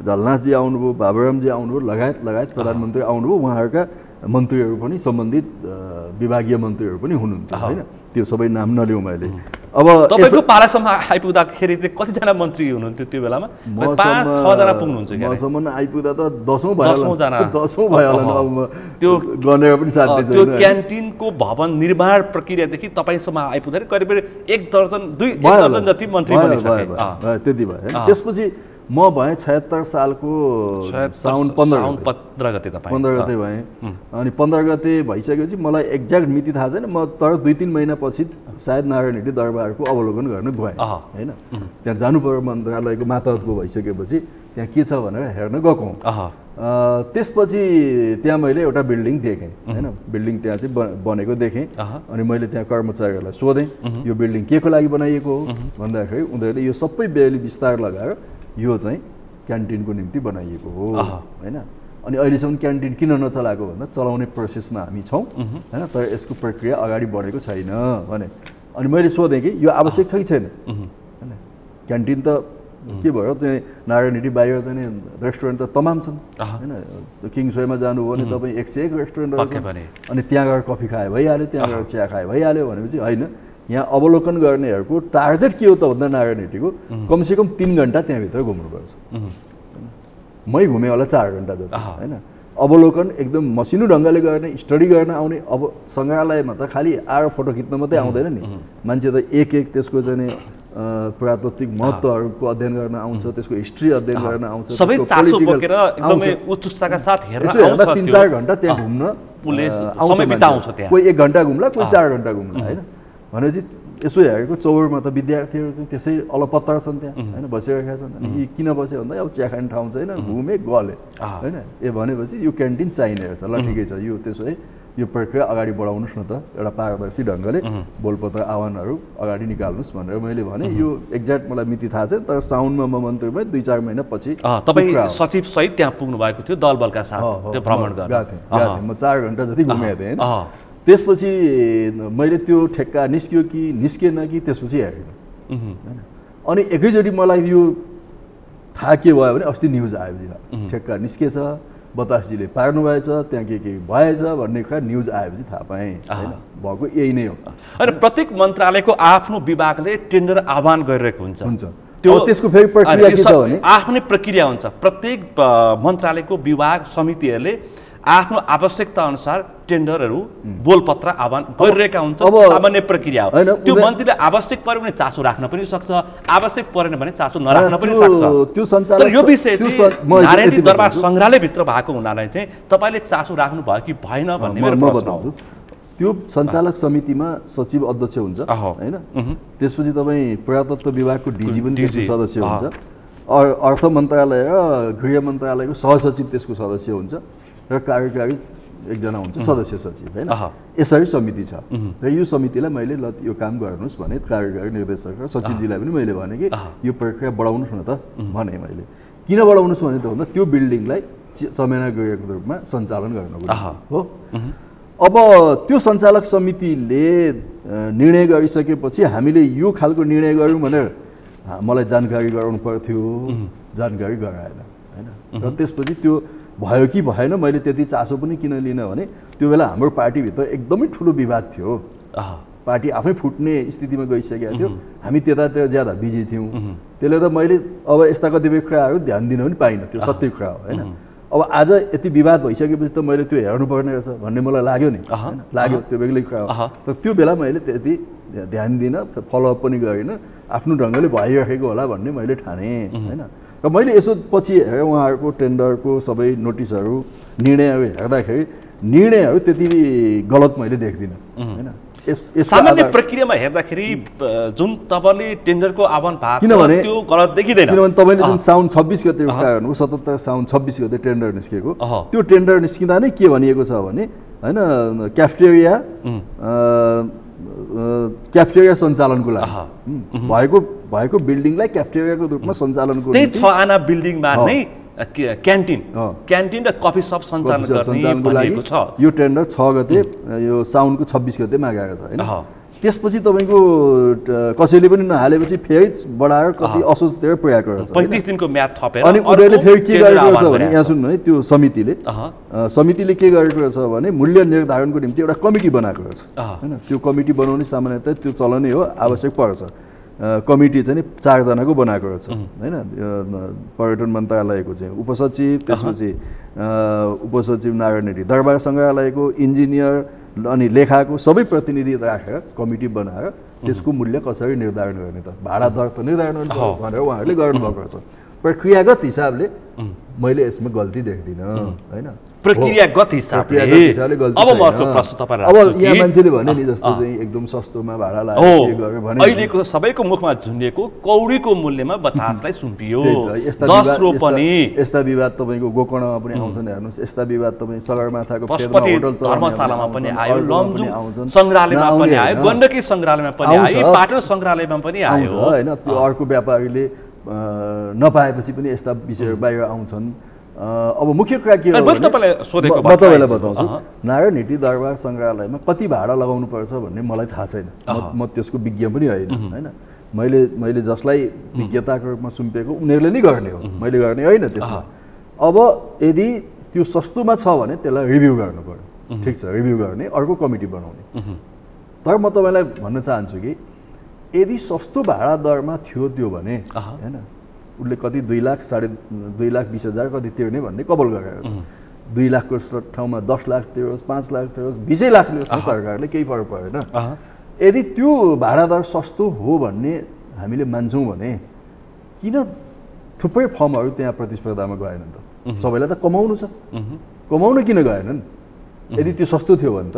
झलनाथजी आउनुभयो, बाबुरामजी आउनुभयो, लगायत प्रधानमन्त्री आउनुभयो। उहाँहरूका मन्त्रीहरू पनि सम्बन्धित विभागीय मन्त्रीहरू पनि हुनुहुन्थ्यो हैन। त्यो सबै नाम नलिउँ मैले। अब तपाईको पालासम्म आइपुग्दाखेरि चाहिँ कतिजना मन्त्री हुनुहुन्थ्यो त्यो बेलामा? 5-6 जना पुग्नुहुन्छ क्या? मसम्म आइपुग्दा त 10औं भयो होला। त्यो गनेर पनि साध्य छैन। त्यो क्यान्टिनको भवन निर्माण प्रक्रियादेखि तपाईसम्म आइपुग्दाखेरि करिब 1 दर्जन 2 दर्जन जति मन्त्री बनिसके। त्यति भयो। त्यसपछि म भएँ 76 सालको साउन 15 गते तपाईँ 15 गते भएँ। अनि 15 गते भइसकेपछि मलाई एक्ज्याक्ट मिति थाहा छैन। म तर 2-3 महिनापछि सायद नारायण हिटी दरबारको अवलोकन गर्न गएँ हैन। त्यहाँ जानु पर्यो मन्त्रालयको मातहतको भइसकेपछि त्यहाँ के छ भनेर हेर्न गएको। त्यसपछि त्यहाँ मैले एउटा बिल्डिङ देखेँ हैन। बिल्डिङ त्यहाँ चाहिँ बनेको देखेँ। अनि मैले त्यहाँ कर्मचारीहरूलाई सोधेँ यो बिल्डिङ के को लागि बनाइएको हो भन्दाखेरि उनीहरूले यो सबै बेली विस्तार लगाएर यो चाहिँ क्यान्टिनको निम्ति बनाइएको हो हैन। अनि अहिलेसम्म क्यान्टिन किन नचलाएको भन्दा चलाउने प्रोसेसमा हामी छौँ हैन, तर यसको प्रक्रिया अगाडि बढेको छैन भने। अनि मैले सोधेँ कि यो आवश्यक छ कि छैन हैन। क्यान्टिन त के भयो, त्यहाँ नारायण हिटी बाहिर चाहिँ रेस्टुरेन्ट त तमाम छन् हैन। किङ्सवेमा जानुभयो भने तपाईँ 101 रेस्टुरेन्टहरू छन्। अनि त्यहाँ गएर कफी खाए भइहाल्यो, त्यहाँ गएर चिया खाए भइहाल्यो भनेपछि होइन। यहाँ अवलोकन गर्नेहरूको टार्गेट के हो त भन्दा नारायण हिटीको कमसेकम 3 घन्टा त्यहाँभित्र घुम्नुपर्छ। मै घुमेँ होला 4 घन्टा जति हैन। अवलोकन एकदम मसिनो ढङ्गले गर्ने, स्टडी गर्न आउने। अब सङ्ग्रहालयमा त खालि आएर फोटो खिच्न मात्रै आउँदैन नि, मान्छे त एक त्यसको चाहिँ पुरातात्विक महत्त्वहरूको अध्ययन गर्न आउँछ, त्यसको हिस्ट्री अध्ययन गर्न आउँछ। सबै चासो बोकेर एकदमै उत्सुकताका साथ हेर्न आउँछ। 3-4 घन्टा त्यहाँ घुम्न समय बिताउँछ त्यहाँ। कोही 1 घन्टा घुम्ला, कोही 4 घन्टा घुम्ला हैन। भनेपछि यसो हेरेको चौरमा त विद्यार्थीहरू चाहिँ त्यसै अलपत्र छन् त्यहाँ हैन, बसिरहेका छन्। अनि यी किन बस्यो भन्दा अब चिया खाने ठाउँ छैन, घुमे गले हैन। भनेपछि यो क्यान्टिन चाहिने रहेछ। ल ठिकै छ, यो त्यसो है यो प्रक्रिया अगाडि बढाउनुहोस् न त, एउटा पारदर्शी ढङ्गले बोलपत्र आह्वानहरू अगाडि निकाल्नुहोस् भनेर मैले भने। यो एक्ज्याक्ट मलाई मिति थाहा छैन, तर साउनमा म मन्त्रीमा 2-4 महिना पछि तपाईँ सचिव सहित त्यहाँ पुग्नु भएको थियो दलबलका साथ त्यो भ्रमण गर्न गएको थिएँ। म 4 घन्टा जति घुमेको थिएँ हैन। त्यसपछि मैले त्यो ठेक्का निस्क्यो कि निस्केन कि त्यसपछि हेरेँ हैन। अनि एकैचोटि मलाई यो थाहा के भयो भने अस्ति न्युज आएपछि ठेक्का निस्केछ, बतासजीले पार्नु भएछ, त्यहाँ के भएछ भन्ने कुरा न्युज आएपछि थाहा पाएँ हैन। भएको यही नै हो। अनि प्रत्येक मन्त्रालयको आफ्नो विभागले टेन्डर आह्वान गरिरहेको हुन्छ। त्यो त्यसको फेरि प्रक्रिया के छ भने आफ्नै प्रक्रिया हुन्छ। प्रत्येक मन्त्रालयको विभाग समितिहरूले आफ्नो आवश्यकता अनुसार टेन्डरहरू बोलपत्र आह्वान गरिरहेका हुन्छ। सामान्य प्रक्रिया हो त्यो। मन्त्रीले आवश्यक पर्यो भने चासो राख्न पनि सक्छ, आवश्यक परेन भने चासो नराख्न पनि सक्छ। त्यो सञ्चालन तर यो विषय चाहिँ नारायण हिटी दरबार सङ्ग्रहालयभित्र भएको हुनाले चाहिँ तपाईँले चासो राख्नु भयो कि भएन भन्ने मेरो प्रश्न हो। त्यो सञ्चालक समितिमा सचिव अध्यक्ष हुन्छ हैन त्यसपछि तपाईँ पुरातत्व विभागको डिजी पनि त्यसको सदस्य हुन्छ अर्थ मन्त्रालय र गृह मन्त्रालयको सहसचिव त्यसको सदस्य हुन्छ र कार्यकारी एकजना हुन्छ सदस्य सचिव हैन यसरी समिति छ र यो समितिलाई मैले ल यो काम गर्नुहोस् भने कार्यकारी निर्देशक र सचिवजीलाई पनि मैले भने कि यो प्रक्रिया बढाउनुहोस् न त भने मैले किन बढाउनुहोस् भने त भन्दा त्यो बिल्डिङलाई चमेना गृहको रूपमा सञ्चालन गर्नको हो अब त्यो सञ्चालक समितिले निर्णय गरिसकेपछि हामीले यो खालको निर्णय गऱ्यौँ भनेर मलाई जानकारी गराउनु पर्थ्यो जानकारी गराएन हैन र त्यसपछि त्यो भयो कि भएन मैले त्यति चासो पनि किन लिन भने त्यो बेला हाम्रो पार्टीभित्र एकदमै ठुलो विवाद थियो पार्टी आफै फुट्ने स्थितिमा गइसकेको थियो हामी त्यतातिर ज्यादा बिजी थियौँ त्यसले त मैले अब यस्ता कतिपय कुराहरू ध्यान दिन पनि पाइनँ त्यो सत्य कुरा हो हैन अब आज यति विवाद भइसकेपछि त मैले त्यो हेर्नुपर्ने रहेछ भन्ने मलाई लाग्यो नि लाग्यो त्यो बेग्लै कुरा हो तर त्यो बेला मैले त्यति ध्यान दिन फलोअप पनि गरिनँ आफ्नो ढङ्गले भइराखेको होला भन्ने मैले ठाने हैन र मैले यसो पछि हेरेँ उहाँहरूको टेन्डरको सबै नोटिसहरू निर्णयहरू हेर्दाखेरि निर्णयहरू त्यति गलत मैले देख्दिनँ हैन सामान्य प्रक्रियामा हेर्दाखेरि जुन तपाईले टेन्डरको आह्वान भएको छ त्यो गलत देखिदैन किनभने तपाईले जुन साउन 26 गते कुरा गर्नु 77 साउन 26 गते टेन्डर निस्केको त्यो टेन्डर निस्किँदा नै के भनिएको छ भने हैन क्याफेटेरिया सञ्चालनको लागि भएको बिल्डिङलाई क्याफेटेरियाको रूपमा सञ्चालनको त्यही 6 आना बिल्डिङमा नै क्यान्टिन र कफी सप सञ्चालन गर्ने भनिएको छ यो टेन्डर 6 गते यो साउनको 26 गते मागेको छ हैन त्यसपछि तपाईको कसैले पनि नहालेपछि फेरि बढाएर कति असोजतिर प्रयास गर्छ 35 दिनको म्याद थपेर अनि उनीहरूले फेरि के गरेको छ भने यहाँ सुन्नु है त्यो समितिले के गरेको छ भने मूल्य निर्धारणको निम्ति एउटा कमिटी बनाएको छ हैन त्यो कमिटी बनाउने सामान्यतया त्यो चलनै हो आवश्यक पर्छ कमिटी चाहिँ 4 जनाको बनाएको रहेछ हैन पर्यटन मन्त्रालयको चाहिँ उपसचिव त्यसपछि उपसचिव नारायण रेड्डी दरबार सङ्ग्रहालयको इन्जिनियर अनि लेखाको सबै प्रतिनिधि राखेर कमिटी बनाएर त्यसको मूल्य कसरी निर्धारण गर्ने त भाडा दर त निर्धारण गर्ने भनेर उहाँहरूले गर्नुभएको छ प्रक्रियागत हिसाबले मैले यसमा गल्ती देख्दिनँ हैन प्रक्रियागत हिसाबले गल्ती अब म अर्को प्रश्न तपाईलाई राख्छु अब यहाँ मान्छेले भने नि जस्तो चाहिँ एकदम सस्तोमा भाडा लाग्यो के गर्यो भने अहिलेको सबैको मुखमा झुन्डिएको कौडीको मूल्यमा बतासलाई सुम्पियो 10 रोपनी यस्ता विवाद तपाईको गोकर्णमा पनि आउँछन् हेर्नुस् यस्ता विवाद तपाईँ सगरमाथाको पशुपति धर्मशालामा पनि आयो लमजुङ संग्रहालयमा पनि आयो गण्डकी संग्रहालयमा पनि आयो पाटन संग्रहालयमा पनि आयो हैन त्यो अर्को व्यापारीले नपाएपछि पनि यस्ता विषयहरू बाहिर आउँछन् अब मुख्य कुरा के हो तपाईलाई सोधेको म तपाईलाई बताउँछु नारायण हिटी दरबार सङ्ग्रहालयमा कति भाडा लगाउनु पर्छ भन्ने मलाई थाहा छैन म त्यसको विज्ञ पनि होइन हैन मैले जसलाई विज्ञताको रूपमा सुम्पेको उनीहरूले नै गर्ने हो मैले गर्ने होइन त्यसमा अब यदि त्यो सस्तोमा छ भने त्यसलाई रिभ्यू गर्नु पर्यो ठिक छ रिभ्यू गर्ने अर्को कमिटी बनाउने तर म तपाईलाई भन्न चाहन्छु कि यदि सस्तो भाडा दरमा थियो त्यो भने हैन उसले कति 2 लाख 2.5 लाख 20,000 कति तिर्ने भन्ने कबल गरेको छ 2 लाखको ठाउँमा 10 लाख तिरोस् 5 लाख तिरोस् 20 लाख लियोस् सरकारले केही फरक परेन यदि त्यो भाडा दर सस्तो हो भन्ने हामीले मान्छौँ भने किन थुप्रै फर्महरू त्यहाँ प्रतिस्पर्धामा गएनन् त सबैलाई त कमाउनु छ कमाउन किन गएनन् यदि त्यो सस्तो थियो भने त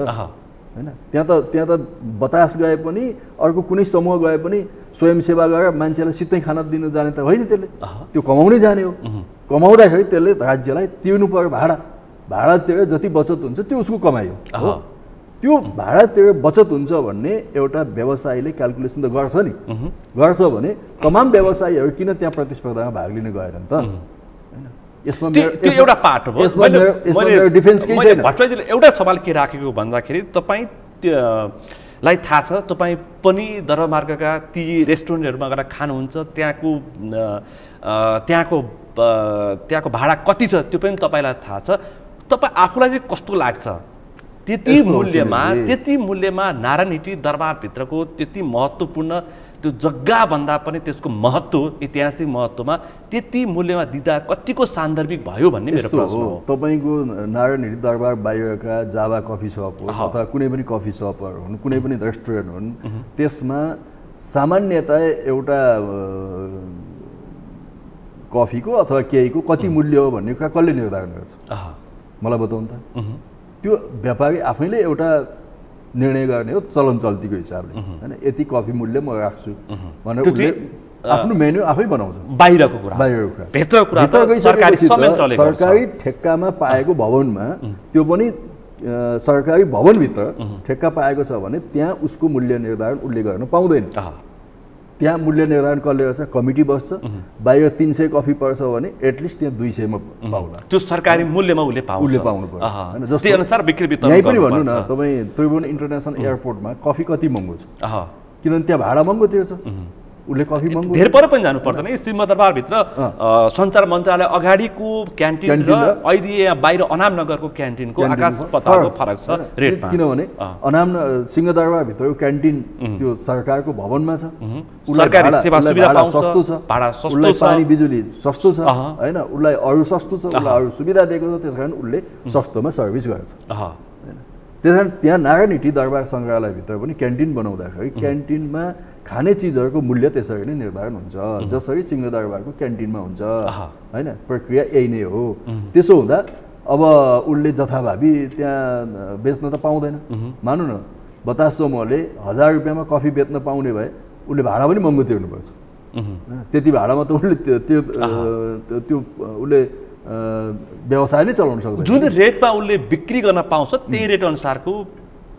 हैन त्यहाँ त बतास गए पनि अर्को कुनै समूह गए पनि स्वयंसेवा गरेर मान्छेलाई सित्तै खाना दिन जाने त होइन त्यसले त्यो कमाउनै जाने हो कमाउँदाखेरि त्यसले राज्यलाई तिर्नु पर्यो भाडा तिरेर जति बचत हुन्छ त्यो उसको कमाइ हो त्यो भाडा तिरेर बचत हुन्छ भन्ने एउटा व्यवसायीले क्याल्कुलेसन त गर्छ नि गर्छ भने तमाम व्यवसायीहरू किन त्यहाँ प्रतिस्पर्धामा भाग लिन गएनन् त यसमा त्यो एउटा पार्ट हो मैले डिफेन्स केही छैन भट्टराईजीले एउटा सवाल के राखेको भन्दाखेरि तपाईँ लाई थाहा छ तपाईँ पनि दरबारमार्गका ती रेस्टुरेन्टहरूमा गएर खानुहुन्छ त्यहाँको भाडा कति छ त्यो पनि तपाईँलाई थाहा छ तपाईँ आफूलाई चाहिँ कस्तो लाग्छ त्यति मूल्यमा नारायण हिटी दरबारभित्रको त्यति महत्त्वपूर्ण त्यो जग्गा भन्दा पनि त्यसको महत्त्व ऐतिहासिक महत्त्वमा त्यति मूल्यमा दिँदा कतिको सान्दर्भिक भयो भन्ने मेरो प्रश्न हो तपाईको नारायण हिटी दरबार बाहिरका जावा कफी सप हो अथवा कुनै पनि कफी सपहरू हुन् कुनै पनि रेस्टुरेन्ट हुन् त्यसमा सामान्यतया एउटा कफीको अथवा केहीको कति मूल्य हो भन्ने कुरा कसले निर्धारण गर्छ मलाई बताउनु त त्यो व्यापारी आफैले एउटा निर्णय गर्ने हो चलन चल्तीको हिसाबले हैन यति कफी मूल्य म राख्छु भनेर उसले आफ्नो मेन्यु आफै बनाउँछ बाहिरको कुरा भित्रको कुरा सरकारी ठेक्कामा पाएको भवनमा त्यो पनि सरकारी भवनभित्र ठेक्का पाएको छ भने त्यहाँ उसको मूल्य निर्धारण उसले गर्न पाउँदैन त्यहाँ मूल्य निर्धारण कसले गर्छ कमिटी बस्छ बाहिर 300 कफी पर्छ भने एटलिस्ट त्यहाँ 200 मा पाउला त्यो सरकारी मूल्यमा उसले पाउनु पर्छ हैन जस्तै अनुसार बिक्री वितरण यही पनि भन्नु न तपाई त्रिभुवन इन्टरनेशनल एयरपोर्टमा कफी कति महँगो छ किनभने त्यहाँ भाडा महँगो तिर्छ उसले कफी महँगो धेर पर पनि जानु पर्दैन सिंहदरबार भित्र सञ्चार मन्त्रालय अगाडिको क्यान्टिन र अहिले यहाँ बाहिर अनाम नगरको क्यान्टिनको आकाश पातालको फरक छ रेटमा किनभने अनाम सिंहदरबार भित्रको क्यान्टिन त्यो सरकारको भवनमा छ सरकारी सेवा सुविधा पाउँछ सस्तो छ भाडा सस्तो छ पानी बिजुली सस्तो छ हैन उसलाई अरु सस्तो छ उसलाई अरु सुविधा दिएको छ त्यसकारण उसले सस्तोमा सर्भिस गर्छ त्यसकारण त्यहाँ नारायणी दरबार संग्रहालय भित्र पनि क्यान्टिन बनाउँदाखेरि क्यान्टिनमा खाने चिजहरूको मूल्य त्यसरी नै निर्धारण हुन्छ जसरी सिंहदरबारको क्यान्टिनमा हुन्छ हैन प्रक्रिया यही नै हो त्यसो हुँदा अब उसले जथाभावी त्यहाँ बेच्न त पाउँदैन मान्नु न बतास समूहले 1000 रुपैयाँमा कफी बेच्न पाउने भए उसले भाडा पनि महँगो तिर्नुपर्छ त्यति भाडामा त उसले त्यो उसले व्यवसाय नै चलाउन सक्दैन जुन रेटमा उसले बिक्री गर्न पाउँछ त्यही रेट अनुसारको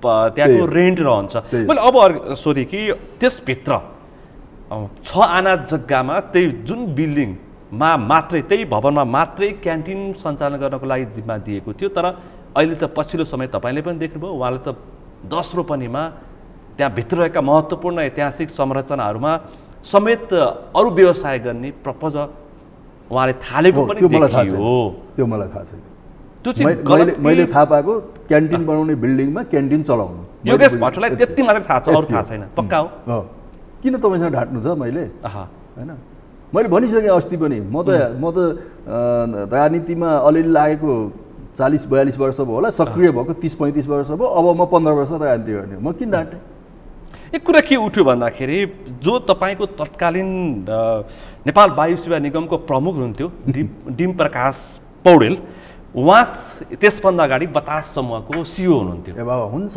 त्यहाँको रेन्ट रहन्छ मैले अब सोधेँ कि त्यसभित्र 6 आना जग्गामा त्यही जुन बिल्डिङमा मात्रै त्यही भवनमा मात्रै क्यान्टिन सञ्चालन गर्नको लागि जिम्मा दिएको थियो तर अहिले त पछिल्लो समय तपाईँले पनि देख्नुभयो उहाँले त 10 रोपनीमा त्यहाँ भित्र रहेका महत्त्वपूर्ण ऐतिहासिक संरचनाहरूमा समेत अरू व्यवसाय गर्ने प्रपोजल उहाँले थालेको पनि देखियो त्यो मलाई थाहा छैन मैले थाहा पाएको क्यान्टिन बनाउने बिल्डिङमा क्यान्टिन चलाउनु योगेश भट्टलाई त्यति मात्रै थाहा छ अरू थाहा छैन पक्का हो किन तपाईँसँग ढाट्नु छ मैले हैन मैले भनिसकेँ अस्ति पनि म त राजनीतिमा अलिअलि लागेको 40-42 वर्ष भयो होला सक्रिय भएको 30-35 वर्ष भयो अब म 15 वर्ष राजनीति गर्ने म किन ढाट्ने एक कुरा के उठ्यो भन्दाखेरि जो तपाईको तत्कालीन नेपाल वायु सेवा निगमको प्रमुख हुनुहुन्थ्यो डिम प्रकाश पौडेल उहाँ त्यसभन्दा अगाडि बतास समूहको सिओ हुनुहुन्थ्यो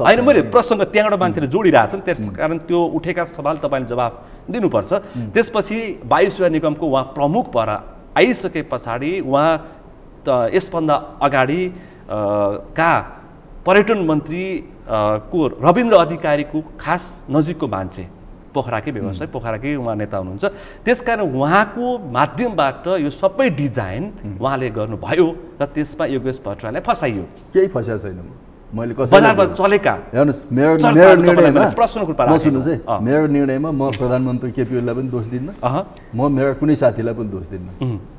होइन मैले प्रसङ्ग त्यहाँबाट मान्छेले जोडिरहेछन् त्यस कारण त्यो उठेका सवाल तपाईँले जवाफ दिनुपर्छ त्यसपछि वायु सेवा निगमको उहाँ प्रमुख भएर आइसके पछाडि उहाँ यसभन्दा अगाडि का पर्यटन मन्त्री को रविन्द्र अधिकारीको खास नजिकको मान्छे पोखराकै व्यवसाय पोखराकै उहाँ नेता हुनुहुन्छ त्यसकारण उहाँको माध्यमबाट यो सबै डिजाइन उहाँले गर्नुभयो र त्यसमा योगेश भट्टराईलाई फसाइयो केही फसाएको छैन मैले बजारमा चलेका हेर्नुस् मेरो निर्णयमा म प्रधानमन्त्री केपी ओलीलाई पनि दोष दिन्न म मेरो कुनै साथीलाई पनि दोष दिन्न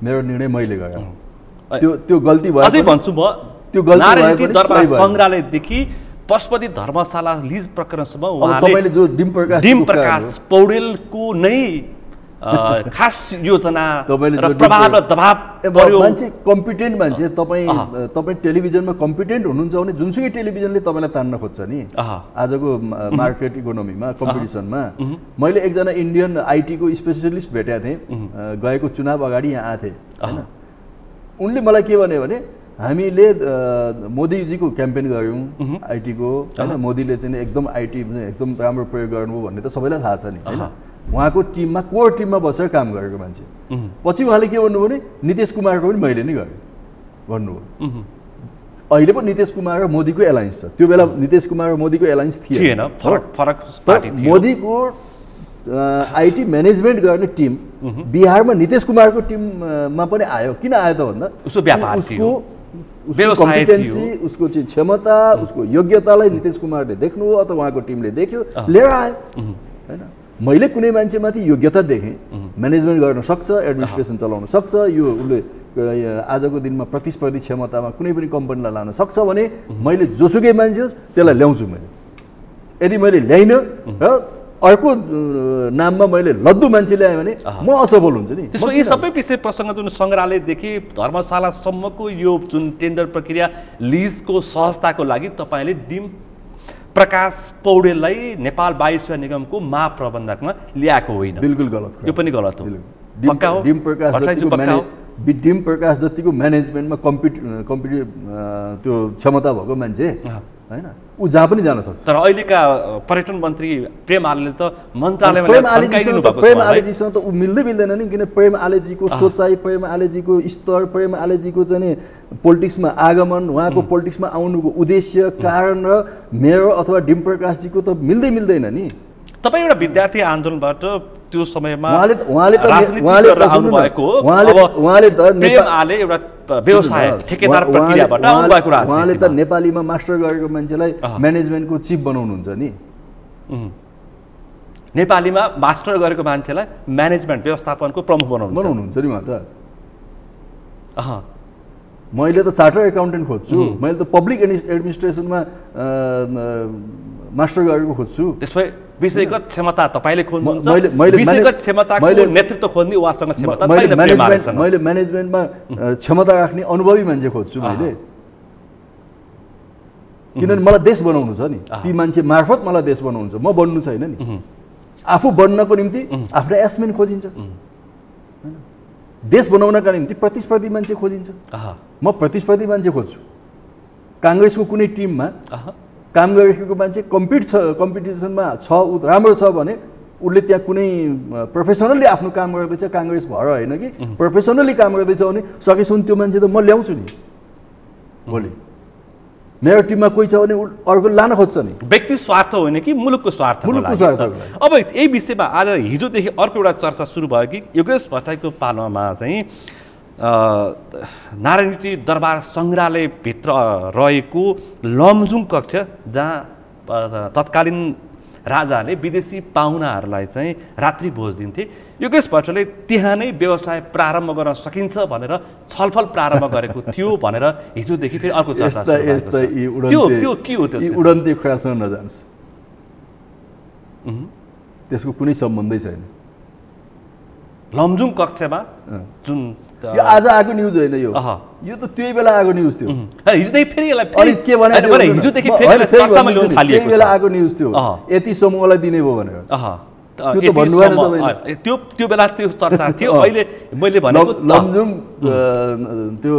मेरो निर्णय मैले गरेँ त्यो गल्ती भयो अझै भन्छु म त्यो गल्ती दरबार संग्रहालयदेखि पशुपति धर्मशाला लिज प्रकरणसम्म उहाँले जो डिम प्रकाश पौडेलको नै खास योजना प्रभाव र दबाव पर्यो मान्छे कम्पिटेन्ट मान्छे तपाईँ टेलिभिजनमा कम्पिटेन्ट हुनुहुन्छ भने जुनसुकै टेलिभिजनले तपाईँलाई तान्न खोज्छ नि आजको मार्केट इकोनोमीमा कम्पिटिसनमा मैले एकजना इन्डियन आइटीको स्पेसलिस्ट भेटेको थिएँ गएको चुनाव अगाडि यहाँ आएको थिएँ हैन उनले मलाई के भने हामीले मोदीजीको क्याम्पेन गऱ्यौँ आइटीको हैन मोदीले चाहिँ एकदम आइटी एकदम राम्रो प्रयोग गर्नुभयो भन्ने त सबैलाई थाहा छ नि हैन उहाँको टिममा कोर टिममा बसेर काम गरेको मान्छे पछि उहाँले के भन्नुभयो भने नीतिश कुमारको पनि मैले नै गरेँ भन्नुभयो अहिले पो नीतिश कुमार र मोदीको एलायन्स छ त्यो बेला नीतिश कुमार र मोदीको एलायन्स थिएन फरक पार्टी थियो मोदीको आइटी म्यानेजमेन्ट गर्ने टिम बिहारमा नीतिश कुमारको टिममा पनि आयो किन आयो त भन्दा उसको व्यापार थियो कम्पिटेन्सी उसको चाहिँ क्षमता उसको योग्यतालाई नीतिश कुमारले देख्नु अथवा उहाँको टिमले देख्यो लिएर आयो हैन मैले कुनै मान्छेमाथि योग्यता देखेँ म्यानेजमेन्ट गर्न सक्छ एडमिनिस्ट्रेसन चलाउन सक्छ यो उसले आजको दिनमा प्रतिस्पर्धी क्षमतामा कुनै पनि कम्पनीलाई लान सक्छ भने मैले जोसुकै मान्छे होस् त्यसलाई ल्याउँछु मैले यदि मैले ल्याइनँ र अर्को नाममा मैले लद्दु मान्छे ल्याएँ भने म असफल हुन्छु नि त्यसमा यी सबै विषय प्रसङ्ग जुन सङ्ग्रहालयदेखि धर्मशालासम्मको यो जुन टेन्डर प्रक्रिया लिजको सहजताको लागि तपाईँले डिम प्रकाश पौडेललाई नेपाल वायु सेवा निगमको महाप्रबन्धकमा ल्याएको होइन बिल्कुल गलत यो पनि गलत हो पक्का हो डिम प्रकाश जतिको म्यानेजमेन्टमा त्यो क्षमता भएको मान्छे हैन ऊ जहाँ पनि जान सक्छ। तर अहिलेका पर्यटन मन्त्री प्रेम आलेले त मन्त्रालयमा प्रेम आलेजीसँग त ऊ मिल्दैन नि, किन प्रेम आलेजीको सोचाइ, प्रेम आलेजीको स्तर, प्रेम आलेजीको चाहिँ पोलिटिक्समा आगमन, उहाँको पोलिटिक्समा आउनुको उद्देश्य, कारण र मेयर अथवा डिम प्रकाशजीको त मिल्दैन नि। तपाईँ एउटा विद्यार्थी आन्दोलनबाट त्यो समयमा उहाँले त नेपालीमा मास्टर गरेको मान्छेलाई म्यानेजमेन्टको चिफ बनाउनुहुन्छ नि। नेपालीमा मास्टर गरेको मान्छेलाई म्यानेजमेन्ट व्यवस्थापनको प्रमुख बनाउनुहुन्छ नि उहाँ त। मैले त चार्टर एकाउन्टेन्ट खोज्छु, मैले त पब्लिक एडमिनिस्ट्रेसनमा मास्टर गरेको खोज्छु। त्यसमै विषयगत क्षमता तपाईले खोज्नुहुन्छ, विषयगत क्षमताको नेतृत्व खोज्ने उहाँसँग क्षमता छैन। मैले म्यानेजमेन्टमा क्षमता राख्ने अनुभवी मान्छे खोज्छु मैले, किनभने मलाई देश बनाउनु छ नि। ती मान्छे मार्फत मलाई देश बनाउनु छ, म बन्नु छैन नि। आफू बन्नको निम्ति आफ्नो एसमेन खोजिन्छ, देश बनाउनका निम्ति प्रतिस्पर्धी मान्छे खोजिन्छ। म प्रतिस्पर्धी मान्छे खोज्छु। काङ्ग्रेसको कुनै टिममा काम गरिरहेको मान्छे कम्पिटिसनमा छ, ऊ राम्रो छ भने उसले त्यहाँ कुनै प्रोफेसनल्ली आफ्नो काम गर्दैछ, काङ्ग्रेस भएर होइन कि प्रोफेसनल्ली काम गर्दैछ भने सकेसम्म त्यो मान्छे त म ल्याउँछु नि। भोलि मेरो टिममा कोही छ भने अर्को लान खोज्छ नि। व्यक्ति स्वार्थ होइन कि मुलुकको स्वार्थ। अब यही विषयमा आज हिजोदेखि अर्को एउटा चर्चा सुरु भयो कि योगेश भट्टराईको पालामा चाहिँ नारायणी दरबार सङ्ग्रहालयभित्र रहेको लमजुङ कक्ष, जहाँ तत्कालीन राजाले विदेशी पाहुनाहरूलाई चाहिँ रात्रि भोज दिन्थे, योगेश भट्टले त्यहाँ नै व्यवसाय प्रारम्भ गर्न सकिन्छ भनेर छलफल प्रारम्भ गरेको थियो भनेर हिजोदेखि फेरि अर्को चर्चा त्यो के हो? त्यो उडन्ते खुवासँग नजानुहोस्, त्यसको कुनै सम्बन्धै छैन। लमजुङ कक्षमा जुन यो आज आएको न्युज होइन, यो त त्यही बेला आएको न्युज थियो। हिजोदेखि फेरि यसलाई के भने हिजोदेखि फेरि चर्चामा ल्याउन थालिएको त्यही बेला आएको न्युज थियो, यति समूहलाई दिने भयो भनेर। त्यो बेला त्यो चर्चा थियो। अहिले मैले भनेको लमजुङ त्यो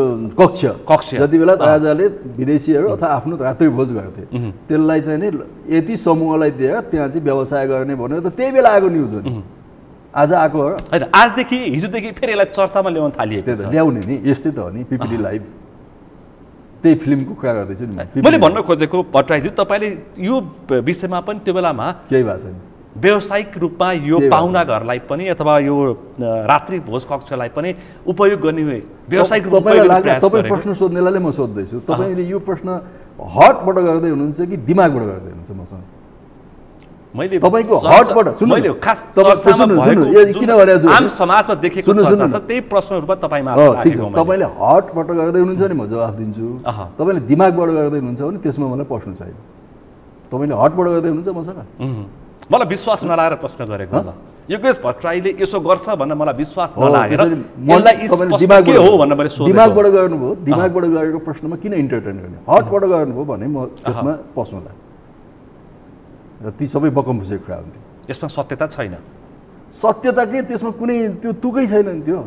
कक्ष जति बेला राजाले विदेशीहरू अथवा आफ्नो रात्रि भोज गर्थे, त्यसलाई चाहिँ नि यति समूहलाई दिएर त्यहाँ चाहिँ व्यवसाय गर्ने भनेर त त्यही बेला आएको न्युज हो नि। आज आएको हो होइन, आजदेखि हिजोदेखि फेरि यसलाई चर्चामा ल्याउन थालिएको छ। ल्याउने नि यस्तै त हो नि, पिपिडी लाइभ त्यही फिल्मको कुरा गर्दैछु नि मैले भन्न खोजेको। भट्टराईजी तपाईँले यो विषयमा पनि त्यो बेलामा केही भएको छैन, व्यावसायिक रूपमा यो पाहुना घरलाई पनि अथवा यो रात्रि भोज कक्षलाई पनि उपयोग गर्ने व्यावसायिक रूपमा तपाईँ प्रश्न सोध्नेलाई म सोध्दैछु, तपाईँले यो प्रश्न हटबाट गर्दै हुनुहुन्छ कि दिमागबाट गर्दै हुनुहुन्छ मसँग? मैले तपाईको हटबाट मैले खास चर्चामा भएको किन भनेको छु, आम समाजमा देखेको चर्चा छ, त्यही प्रश्नहरुमा तपाईमा ठीक छ। तपाईले हटबाट गर्दै हुनुहुन्छ नि, म जवाफ दिन्छु। तपाईले दिमागबाट गर्दै हुनुहुन्छ भने त्यसमा मलाई प्रश्न छैन। तपाईले हटबाट गर्दै हुनुहुन्छ मसँग, मलाई विश्वास नलाएर प्रश्न गरेको ल। योगेश भट्टराईले यसो गर्छ भन्ने मलाई विश्वास नलागेर यसलाई स्पष्ट के हो भन्ने मैले सोधेको। दिमागबाट गर्नुभयो, दिमागबाट गरेको प्रश्नमा किन इन्टरटेन गर्ने? हटबाट गर्नुभयो भने म त्यसमा पस्नुला। र ती सबै बकम फुसेको कुरा हुन्थ्यो। यसमा सत्यता छैन। सत्यता के, त्यसमा कुनै त्यो तुकै छैन नि त्यो।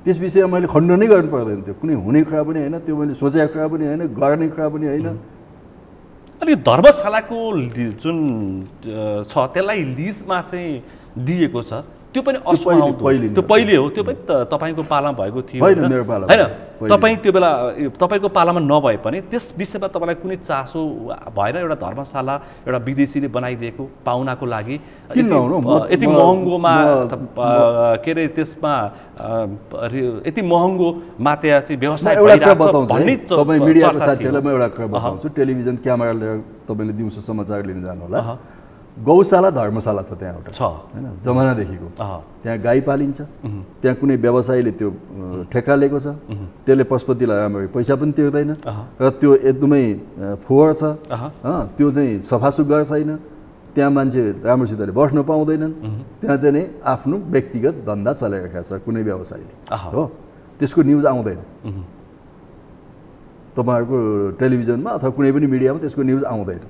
त्यस विषयमा मैले खण्डनै गर्नु पर्दैन, त्यो कुनै हुने कुरा पनि होइन, त्यो मैले सोचेको कुरा पनि होइन, गर्ने कुरा पनि होइन। अनि धर्मशालाको जुन छ त्यसलाई लिजमा चाहिँ दिएको छ, त्यो पनि असुहाउँदो, त्यो पहिले हो, त्यो पनि तपाईको पालामा भएको थियो होइन? मेरो पालामा हैन। तपाईँ त्यो बेला तपाईको पालामा नभए पनि त्यस विषयमा तपाईँलाई कुनै चासो भएन? एउटा धर्मशाला एउटा विदेशीले बनाइदिएको पाहुनाको लागि यति महँगोमा के अरे त्यसमा यति महँगोमा त्यहाँ चाहिँ व्यवसाय भइरहेको भन्ने तपाईँ मिडियाको साथीहरूलाई म एउटा कुरा बताउँछु। टेलिभिजन क्यामेरा लिएर तपाईँले दिउँसो समाचार लिन जानु होला। गौशाला धर्मशाला छ त्यहाँ एउटा, होइन? जमानादेखिको त्यहाँ गाई पालिन्छ, त्यहाँ कुनै व्यवसायीले त्यो ठेक्का लिएको छ, त्यसले पशुपतिलाई राम्ररी पैसा पनि तिर्दैन र त्यो एकदमै फोहोर छ, त्यो चाहिँ सफासुग्घर छैन, त्यहाँ मान्छे राम्रोसितले बस्न पाउँदैनन्, त्यहाँ चाहिँ नै आफ्नो व्यक्तिगत धन्दा चलाइरहेको छ कुनै व्यवसायीले, हो? त्यसको न्युज आउँदैन तपाईँहरूको टेलिभिजनमा अथवा कुनै पनि मिडियामा, त्यसको न्युज आउँदैन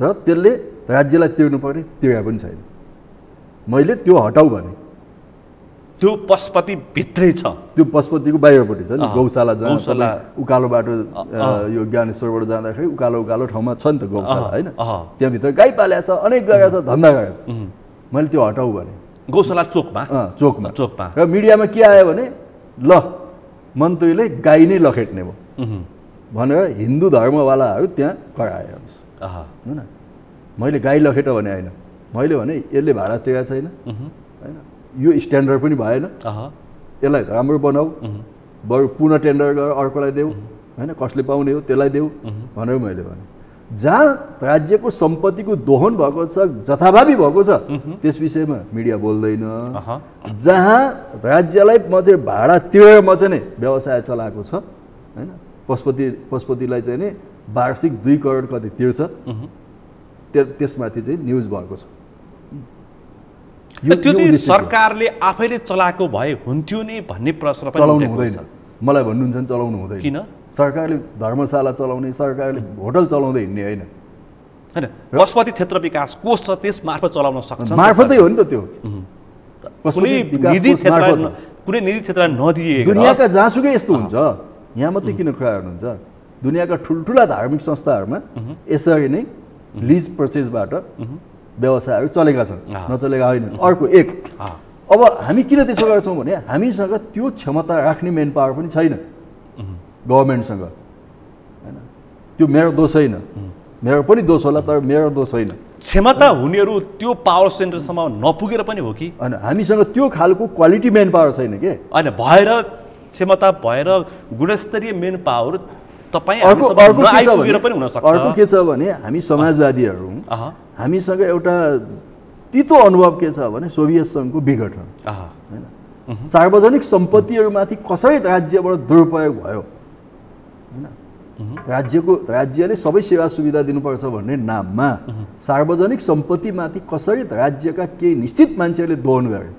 र त्यसले राज्यलाई तिर्नु पर्ने तिरेको पनि छैन। मैले त्यो हटाऊ भने त्यो पशुपति भित्रै छ, त्यो पशुपतिको बाहिरपट्टि छ नि गौशाला, जहाँ गौशाला उकालो बाटो यो ज्ञानेश्वरबाट जाँदाखेरि उकालो उकालो ठाउँमा छ नि त गौशाला होइन, त्यहाँभित्र गाई पालेको छ, अनेक गरेको छ, धन्दा गरेको छ। मैले त्यो हटाऊ भने गौशाला चोकमा चोकमा र मिडियामा के आयो भने ल मन्त्रीले गाई नै लखेट्ने भयो भनेर हिन्दू धर्मवालाहरू त्यहाँ करायो होइन। मैले गाई लखेट भने होइन, मैले भने यसले भाडा तिरेको छैन होइन, यो स्ट्यान्डर्ड पनि भएन, यसलाई राम्रो बनाऊ, बरु पुनः टेन्डर गरेर अर्कोलाई देऊ होइन, कसले पाउने हो त्यसलाई देऊ भनेर मैले भने। जहाँ राज्यको सम्पत्तिको दोहन भएको छ, जथाभावी भएको छ, त्यस विषयमा मिडिया बोल्दैन। जहाँ राज्यलाई म चाहिँ भाडा तिरेर म चाहिँ नै व्यवसाय चलाएको छ होइन, पशुपतिलाई चाहिँ नि वार्षिक 2 करोड कति तिर्छ, त्यसमाथि चाहिँ न्युज भएको छ। त्यो चाहिँ सरकारले आफैले चलाएको भए हुन्थ्यो नि भन्ने प्रश्न पनि चलाउनु हुँदैन। मलाई भन्नुहुन्छ नि चलाउनु हुँदैन। किन? सरकारले धर्मशाला चलाउने, सरकारले होटल चलाउँदै हिँड्ने होइन होइन, पशुपति क्षेत्र विकास कोष छ, त्यस मार्फत चलाउन सक्छ। मार्फतै हो नि त त्यो, कुनै निजी क्षेत्र नदिए। दुनियाँका जहाँसुकै यस्तो हुन्छ, यहाँ मात्रै किन कुरा गर्नुहुन्छ? दुनियाँका ठुल्ठुला धार्मिक संस्थाहरूमा यसरी नै लिज पर्चेजबाट व्यवसायहरू चलेका छन्, नचलेका होइन। अर्को एक, अब हामी किन त्यसो गर्छौँ भने हामीसँग त्यो क्षमता राख्ने मेन पावर पनि छैन गभर्मेन्टसँग होइन। त्यो मेरो दोष होइन, मेरो पनि दोष होला, तर मेरो दोष होइन। क्षमता हुनेहरू त्यो पावर सेन्टरसम्म नपुगेर पनि हो कि होइन, हामीसँग त्यो खालको क्वालिटी मेन पावर छैन के होइन, भएर क्षमता भएर गुणस्तरीय मेन पावर तपाईँ अर्को के छ भने हामी समाजवादीहरू हामीसँग एउटा तितो अनुभव के छ भने सोभियत सङ्घको विघटन होइन, सार्वजनिक सम्पत्तिहरूमाथि कसरी राज्यबाट दुरुपयोग भयो होइन, राज्यले सबै सेवा सुविधा दिनुपर्छ भन्ने नाममा सार्वजनिक सम्पत्तिमाथि कसरी राज्यका केही निश्चित मान्छेहरूले दोहन गरे,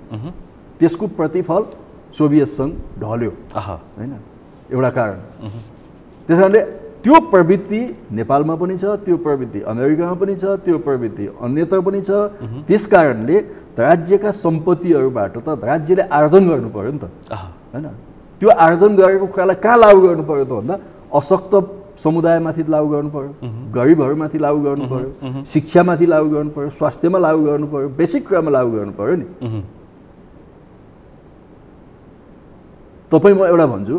त्यसको प्रतिफल सोभियत सङ्घ ढल्यो होइन, एउटा कारण। त्यस कारणले त्यो प्रवृत्ति नेपालमा पनि छ, त्यो प्रवृत्ति अमेरिकामा पनि छ, त्यो प्रवृत्ति अन्यत्र पनि छ। त्यस कारणले राज्यका सम्पत्तिहरूबाट त राज्यले आर्जन गर्नु पर्यो नि त होइन। त्यो आर्जन गरेको कुरालाई कहाँ लागू गर्नु पर्यो त भन्दा अशक्त समुदायमाथि लागू गर्नु पर्यो, गरिबहरूमाथि लागू गर्नु पर्यो, शिक्षामाथि लागू गर्नु पर्यो, स्वास्थ्यमा लागू गर्नु पर्यो, बेसिक कुरामा लागू गर्नु पर्यो नि। तपाईँ म एउटा भन्छु,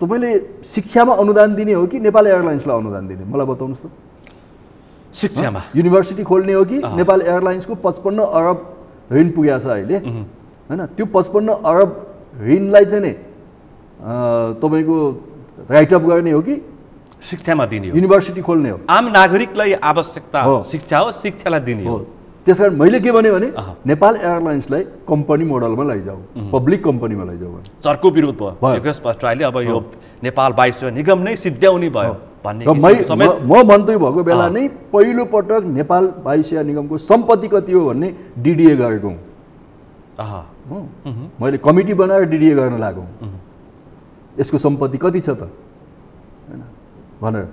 तपाईँले शिक्षामा अनुदान दिने हो कि नेपाल एयरलाइन्सलाई अनुदान दिने, मलाई बताउनुहोस् त। शिक्षामा युनिभर्सिटी खोल्ने हो कि नेपाल एयरलाइन्सको 55 अरब ऋण पुगेको छ अहिले होइन, त्यो 55 अरब ऋणलाई चाहिँ नि तपाईँको राइटअप गर्ने हो कि शिक्षामा दिने हो, युनिभर्सिटी खोल्ने हो? आम नागरिकलाई आवश्यकता शिक्षा हो, शिक्षालाई दिने हो। त्यसकारण मैले के भने नेपाल एयरलाइन्सलाई कम्पनी मोडलमा लैजाऊ, पब्लिक कम्पनीमा लैजाऊ। चर्को विरोध भयो स्पष्ट, अहिले अब यो नेपाल वायुसेवा निगम नै सिद्ध्याउने भयो भन्ने। म मन्त्री भएको बेला नै पहिलो पटक नेपाल वायुसेवा निगमको सम्पत्ति कति हो भन्ने डिडिए गरेको हुँ। मैले कमिटी बनाएर डिडिए गर्न लागेको, यसको सम्पत्ति कति छ त होइन भनेर।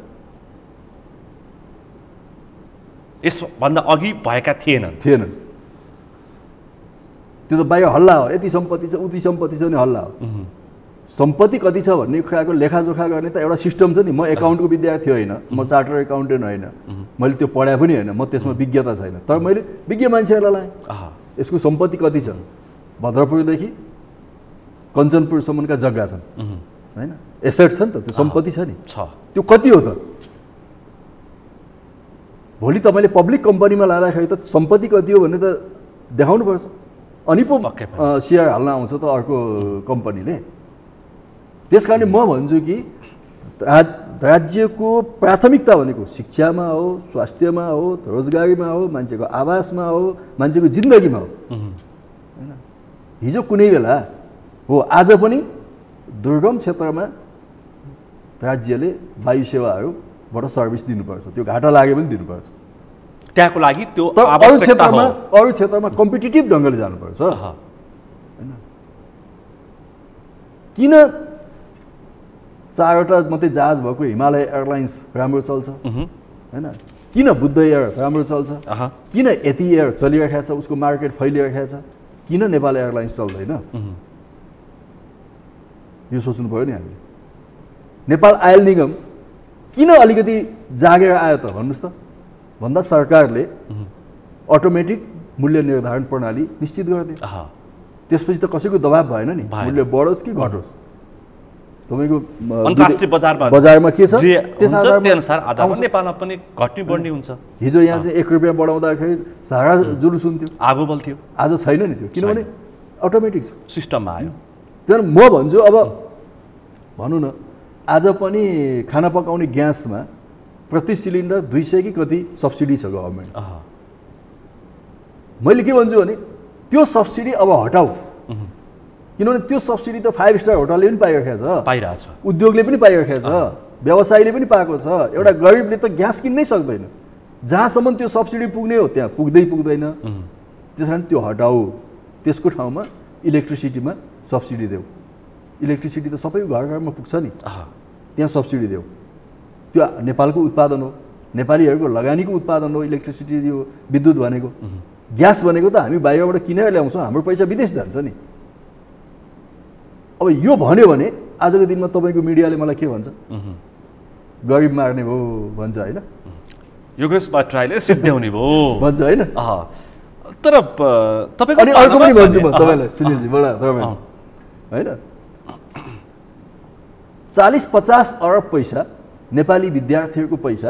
यसभन्दा अघि भएका थिएनन्। त्यो त बाहिर हल्ला हो, यति सम्पत्ति छ उति सम्पत्ति छ भने हल्ला हो। सम्पत्ति कति छ भन्ने कुराको लेखाजोखा गर्ने त एउटा सिस्टम छ नि। म एकाउन्टको विद्यार्थी होइन, म चार्टर एकाउन्टेन्ट होइन, मैले त्यो पढाए पनि होइन, म त्यसमा विज्ञता छैन, तर मैले विज्ञ मान्छेहरूलाई लाएँ। यसको सम्पत्ति कति छ, भद्रपुरदेखि कञ्चनपुरसम्मका जग्गा छन् होइन, एसेट छ नि त, त्यो सम्पत्ति छ नि, त्यो कति हो त? भोलि तपाईँले पब्लिक कम्पनीमा लाँदाखेरि त सम्पत्ति कति हो भन्ने त देखाउनुपर्छ, अनि पो सेयर हाल्न आउँछ त अर्को कम्पनीले। त्यस कारणले म भन्छु कि राज्यको प्राथमिकता भनेको शिक्षामा हो, स्वास्थ्यमा हो, रोजगारीमा हो, मान्छेको आवासमा हो, मान्छेको जिन्दगीमा हो होइन। हिजो कुनै बेला हो, आज पनि दुर्गम क्षेत्रमा राज्यले वायु सेवाहरूबाट सर्भिस दिनुपर्छ, त्यो घाटा लागे पनि दिनुपर्छ। त्यहाँको लागि त्यो अरू क्षेत्रमा कम्पिटिटिभ ढङ्गले जानुपर्छ होइन। किन 4वटा मात्रै जहाज भएको हिमालय एयरलाइन्स राम्रो चल्छ होइन, किन बुद्ध एयर राम्रो चल्छ, किन यति एयर चलिरहेको छ, उसको मार्केट फैलिरहेको छ किन नेपाल एयरलाइन्स चल्दैन यो सोच्नु पर्यो नि हामीले। नेपाल आयल निगम किन अलिकति जागेर आयो त भन्नुहोस् त भन्दा सरकारले अटोमेटिक मूल्य निर्धारण प्रणाली निश्चित गरिदियो। त्यसपछि त कसैको दबाब भएन नि, मूल्य बढोस् कि घटोस्। तपाईको अन्तर्राष्ट्रिय बजारमा के छ त्यसअनुसार आधारमा नेपालमा पनि घट्ने बढ्ने हुन्छ। हिजो यहाँ चाहिँ 1 रुपियाँ बढाउँदाखेरि सारा जुलुस हुन्थ्यो, आगो बल्थ्यो। आज छैन नि त्यो, किनभने अटोमेटिक छ, सिस्टममा आयो। तर म भन्छु अब भनौँ न आज पनि खाना पकाउने ग्यासमा प्रति सिलिन्डर 200 कि कति सब्सिडी छ गभर्मेन्ट। मैले के भन्छु भने त्यो सब्सिडी अब हटाऊ, किनभने त्यो सब्सिडी त 5 स्टार होटलले पनि पाइरहेको छ, उद्योगले पनि पाइरहेको छ, व्यवसायीले पनि पाएको छ। एउटा गरिबले त ग्यास किन्नै सक्दैन। जहाँसम्म त्यो सब्सिडी पुग्ने हो त्यहाँ पुग्दैन। त्यस कारण त्यो हटाऊ, त्यसको ठाउँमा इलेक्ट्रिसिटीमा सब्सिडी देऊ। इलेक्ट्रिसिटी त सबैको घर घरमा पुग्छ नि, त्यहाँ सब्सिडी देऊ। त्यो नेपालको उत्पादन हो, नेपालीहरूको लगानीको उत्पादन हो। इलेक्ट्रिसिटी यो विद्युत भनेको, ग्यास भनेको त हामी बाहिरबाट किनेर ल्याउँछौँ, हाम्रो पैसा विदेश जान्छ नि। अब यो भन्यो भने आजको दिनमा तपाईँको मिडियाले मलाई के भन्छ, गरिब मार्ने भयो भन्छ होइन, योगेश भट्टराईले सिद्ध्याउने भयो भन्छ होइन। तर तपाईँको अनि अर्को पनि भन्छु म तपाईँलाई सुनिलजी, बडा तपाईँ होइन 40-50 अरब पैसा नेपाली विद्यार्थीहरूको पैसा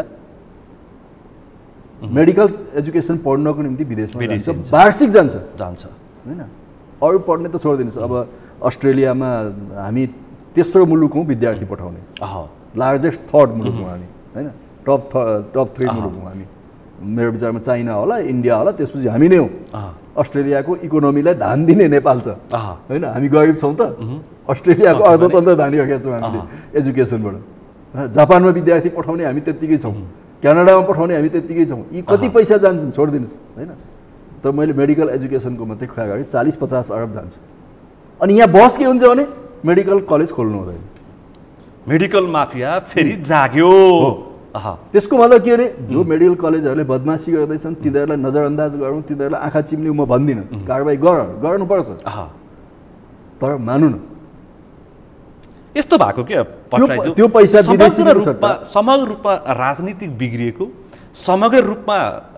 मेडिकल एजुकेसन पढ्नको निम्ति विदेशमा जान्छ, वार्षिक जान्छ होइन। अरू पढ्ने त छोडिदिनुहोस्, अब अस्ट्रेलियामा हामी तेस्रो मुलुक हौँ विद्यार्थी पठाउने, लार्जेस्ट थर्ड मुलुक हौँ हामी होइन, टप 3 मुलुक हौँ हामी। मेरो विचारमा चाइना होला, इन्डिया होला, त्यसपछि हामी नै हौँ। अस्ट्रेलियाको इकोनोमीलाई धान दिने नेपाल छ होइन, हामी गरिब छौँ त। अस्ट्रेलियाको अर्थतन्त्र धानिरहेका छौँ हामीले एजुकेसनबाट। जापानमा विद्यार्थी पठाउने हामी त्यत्तिकै छौँ, क्यानाडामा पठाउने हामी त्यत्तिकै छौँ। यी कति पैसा जान्छन् छोडिदिनुहोस् होइन। तर मैले मेडिकल एजुकेसनको मात्रै कुरा गरेँ, 40-50 अरब जान्छ। अनि यहाँ बस के हुन्छ भने मेडिकल कलेज खोल्नु हुँदैन, मेडिकल माफिया फेरि जाग्यो। त्यसको मतलब के अरे, जो मेडिकल कलेजहरूले बदमासी गर्दैछन् तिनीहरूलाई नजरअन्दाज गरौँ, तिनीहरूलाई आँखा चिम्लिउँ म भन्दिनँ, कारबाही गर्नुपर्छ। तर मानु न यस्तो भएको के त्यो पैसा समग्र रूपमा राजनीतिक बिग्रिएको, समग्र रूपमा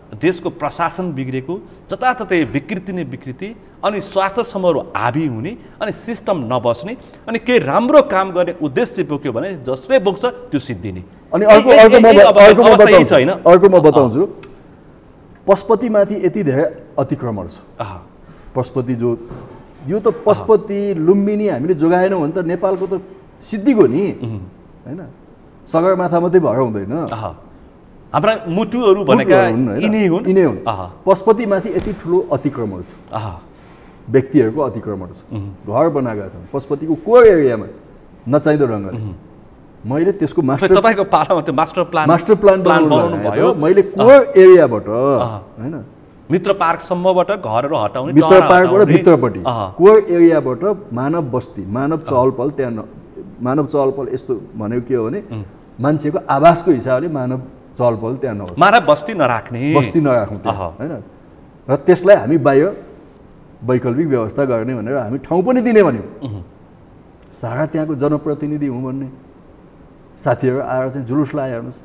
देशको प्रशासन बिग्रेको, जताततै विकृति नै विकृति, अनि स्वार्थ समूहहरू हाबी हुने, अनि सिस्टम नबस्ने, अनि केही राम्रो काम गर्ने उद्देश्य बोक्यो भने जसले बोक्छ त्यो सिद्धिने। अनि अर्को म बताउँछु, पशुपतिमाथि यति धेरै अतिक्रमण छ। पशुपति जो यो त पशुपति लुम्बिनी हामीले जोगाएनौँ भने त नेपालको त सिद्धिको नि होइन, सगरमाथा मात्रै भएर हुँदैन। हाम्रा मुटुहरू भनेका यिनै हुन्। पशुपतिमाथि यति ठुलो अतिक्रमण छ, व्यक्तिहरूको अतिक्रमण छ, घर बनाएका छन् पशुपतिको कोर एरियामा नचाहिँदो ढङ्गले। मैले त्यसको तपाईँको पालामा त्यो मास्टर प्लान बनाउनु भयो। मैले कोर एरियाबाट होइन, मित्र पार्कसम्मबाट घरहरू हटाउने, मित्र पार्कबाट भित्रपट्टि कोर एरियाबाट मानव बस्ती, मानव चहलपहल, त्यहाँ मानव चहलपहल यस्तो भनेको के हो भने मान्छेको आवासको हिसाबले मानव चहलपहल त्यहाँ नहोस्, मानव बस्ती नराख्नु होइन। र त्यसलाई हामी बाहिर वैकल्पिक व्यवस्था गर्ने भनेर हामी ठाउँ पनि दिने भन्यौँ। सारा त्यहाँको जनप्रतिनिधि हुँ भन्ने साथीहरू आएर चाहिँ जुलुस लाए हेर्नुहोस्,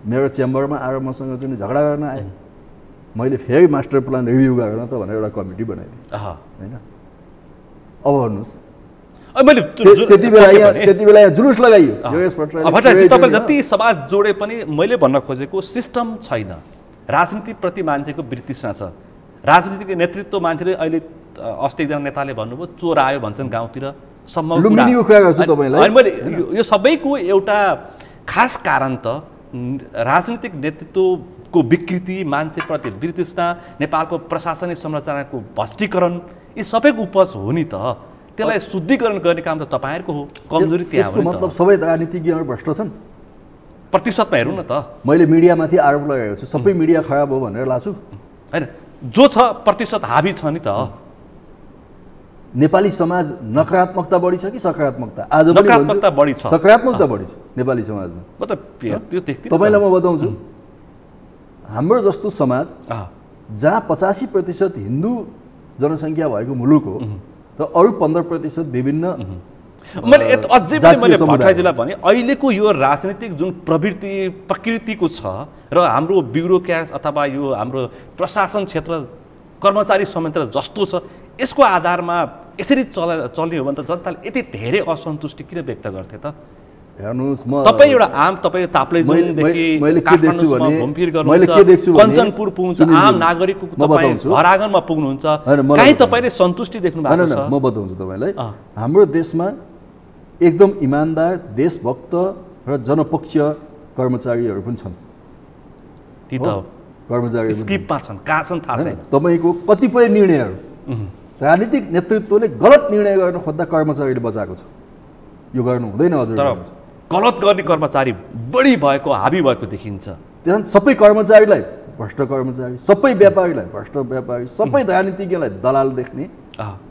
मेरो चेम्बरमा आएर मसँग चाहिँ झगडा गर्न आए। मैले फेरि मास्टर प्लान रिभ्यू गर्न त भनेर एउटा कमिटी बनाइदिएँ होइन। अब भन्नुहोस् त्यति बेला यहाँ जुलुस लगाइयो। तपाईँले जति समाज जोडे पनि मैले भन्न खोजेको सिस्टम छैन, राजनीतिप्रति मान्छेको वृत्तिसँग छ। राजनीतिक नेतृत्व मान्छेले अहिले अस्ति एकजना नेताले भन्नुभयो चोर आयो भन्छन् गाउँतिर सम्म। मैले यो सबैको एउटा खास कारण त राजनीतिक नेतृत्वको विकृति, मान्छेप्रति वृत्तिता, नेपालको प्रशासनिक संरचनाको भ्रष्टीकरण, यी सबैको उपज हो नि त। त्यसलाई शुद्धिकरण गर्ने काम त तपाईँहरूको हो, कमजोरी त्यहाँ हो नि त। मतलब सबै राजनीतिज्ञहरू भ्रष्ट छन् प्रतिशतमा हेरौँ न त। मैले मिडियामाथि आरोप लगाएको छु, सबै मिडिया खराब हो भनेर लाग्छु होइन, जो छ प्रतिशत हाबी छ नि त। नेपाली समाज नकारात्मकता बढी छ कि सकारात्मकता? आज नकारात्मकता बढी छ, सकारात्मकता बढी छ नेपाली समाजमा। तपाईँलाई म बताउँछु, हाम्रो जस्तो समाज जहाँ 85% हिन्दू जनसङ्ख्या भएको मुलुक हो त अरू 15% विभिन्न मैले अझै पनि मैले भट्टराईजीलाई भने अहिलेको यो राजनीतिक जुन प्रकृतिको छ र हाम्रो ब्युरोक्रेट्स अथवा यो हाम्रो प्रशासन क्षेत्र कर्मचारी संयन्त्र जस्तो छ यसको आधारमा यसरी चल्ने हो भने त जनताले यति धेरै असन्तुष्टि किन व्यक्त गर्थे त हेर्नुस् म तपाईँ एउटा आम तपाईँ ताप्लेजुङदेखि काठमाडौँसम्म घुमफिर गर्नुहुन्छ कञ्चनपुर पुग्नुहुन्छ आम नागरिकको तपाईँ घर आँगनमा पुग्नुहुन्छ कहीँ तपाईँले सन्तुष्टि देख्नु भएको छ म बताउँछु तपाईँलाई हाम्रो देशमा एकदम इमान्दार देशभक्त र जनपक्षीय कर्मचारीहरू पनि छन् ती त कर्मचारी स्किपमा छन् कहाँ छन् थाहा छैन तपाईँको कतिपय निर्णयहरू राजनीतिक नेतृत्वले गलत निर्णय गर्न खोज्दा कर्मचारीले बचाएको छ यो गर्नु हुँदैन हजुर तर गलत गर्ने कर्मचारी बढी भएको हाबी भएको देखिन्छ त्यहाँ सबै कर्मचारीलाई भ्रष्ट कर्मचारी सबै व्यापारीलाई भ्रष्ट व्यापारी सबै राजनीतिज्ञलाई दलाल देख्ने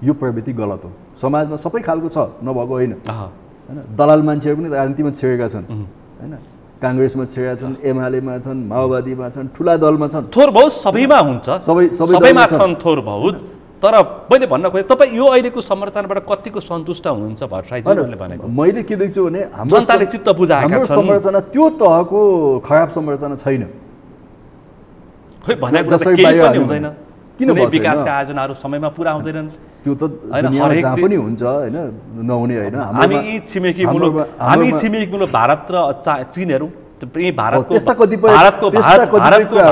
यो प्रवृत्ति गलत हो समाजमा सबै खालको छ नभएको होइन हैन दलाल मान्छेहरू पनि राजनीतिमा छिरेका छन् हैन कांग्रेसमा छिरेका छन् एमालेमा छन् माओवादीमा छन् ठुला दलमा छन् थोर बहुत सबैमा हुन्छ सबैमा छन् थोर बहुत तर मैले भन्न खोजेँ तपाईँ यो अहिलेको संरचनाबाट कतिको सन्तुष्ट हुनुहुन्छ भट्टराईजीले भनेको मैले के देख्छु भने जनताले चित्त बुझाएका छन् हाम्रो संरचना त्यो तहको खराब संरचना छैन खोइ भनेको त केही पनि हुँदैन किन विकासका आयोजनाहरू समयमा पुरा हुँदैनन् त्यो त दुनियामा जहाँ पनि हुन्छ हैन नहुने हैन हामी छिमेकी मुलुक भारत र चीनहरू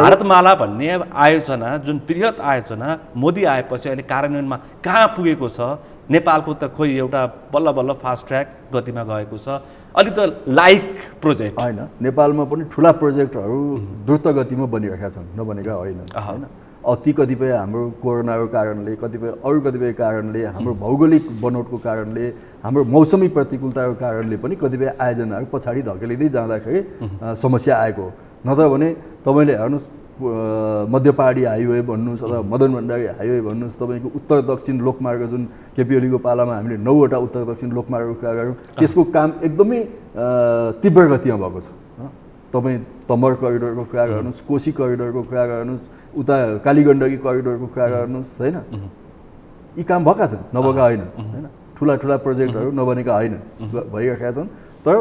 भारतमाला भन्ने आयोजना जुन बृहत आयोजना मोदी आएपछि अहिले कार्यान्वयनमा कहाँ पुगेको छ नेपालको त खोइ एउटा बल्ल बल्ल फास्ट ट्र्याक गतिमा गएको छ अलि त लाइक प्रोजेक्ट हैन नेपालमा पनि ठुला प्रोजेक्टहरू द्रुत गतिमा बनिरहेका छन् नबनेका होइन हैन अति कतिपय हाम्रो कोरोनाको कारणले कतिपय कारणले हाम्रो भौगोलिक बनोटको कारणले हाम्रो मौसमी प्रतिकूलताको कारणले पनि कतिपय आयोजनाहरू पछाडि धकेलिँदै जाँदाखेरि समस्या आएको हो नत्र भने तपाईँले हेर्नुहोस् मध्य पहाडी हाइवे भन्नुहोस् अथवा मदन भण्डारी हाइवे भन्नुहोस् तपाईँको उत्तर दक्षिण लोकमार्ग जुन केपी ओलीको पालामा हामीले 9वटा उत्तर दक्षिण लोकमार्गको कुरा गऱ्यौँ त्यसको काम एकदमै तीव्र गतिमा भएको छ तपाईँ तमर करिडोरको कुरा गर्नुहोस् कोशी करिडोरको कुरा गर्नुहोस् उता कालीगण्डकी करिडोरको कुरा गर्नुहोस् हैन यी काम भएका छन् नभएका होइन हैन ठुला प्रोजेक्टहरू नबनेका होइन भइरहेका छन् तर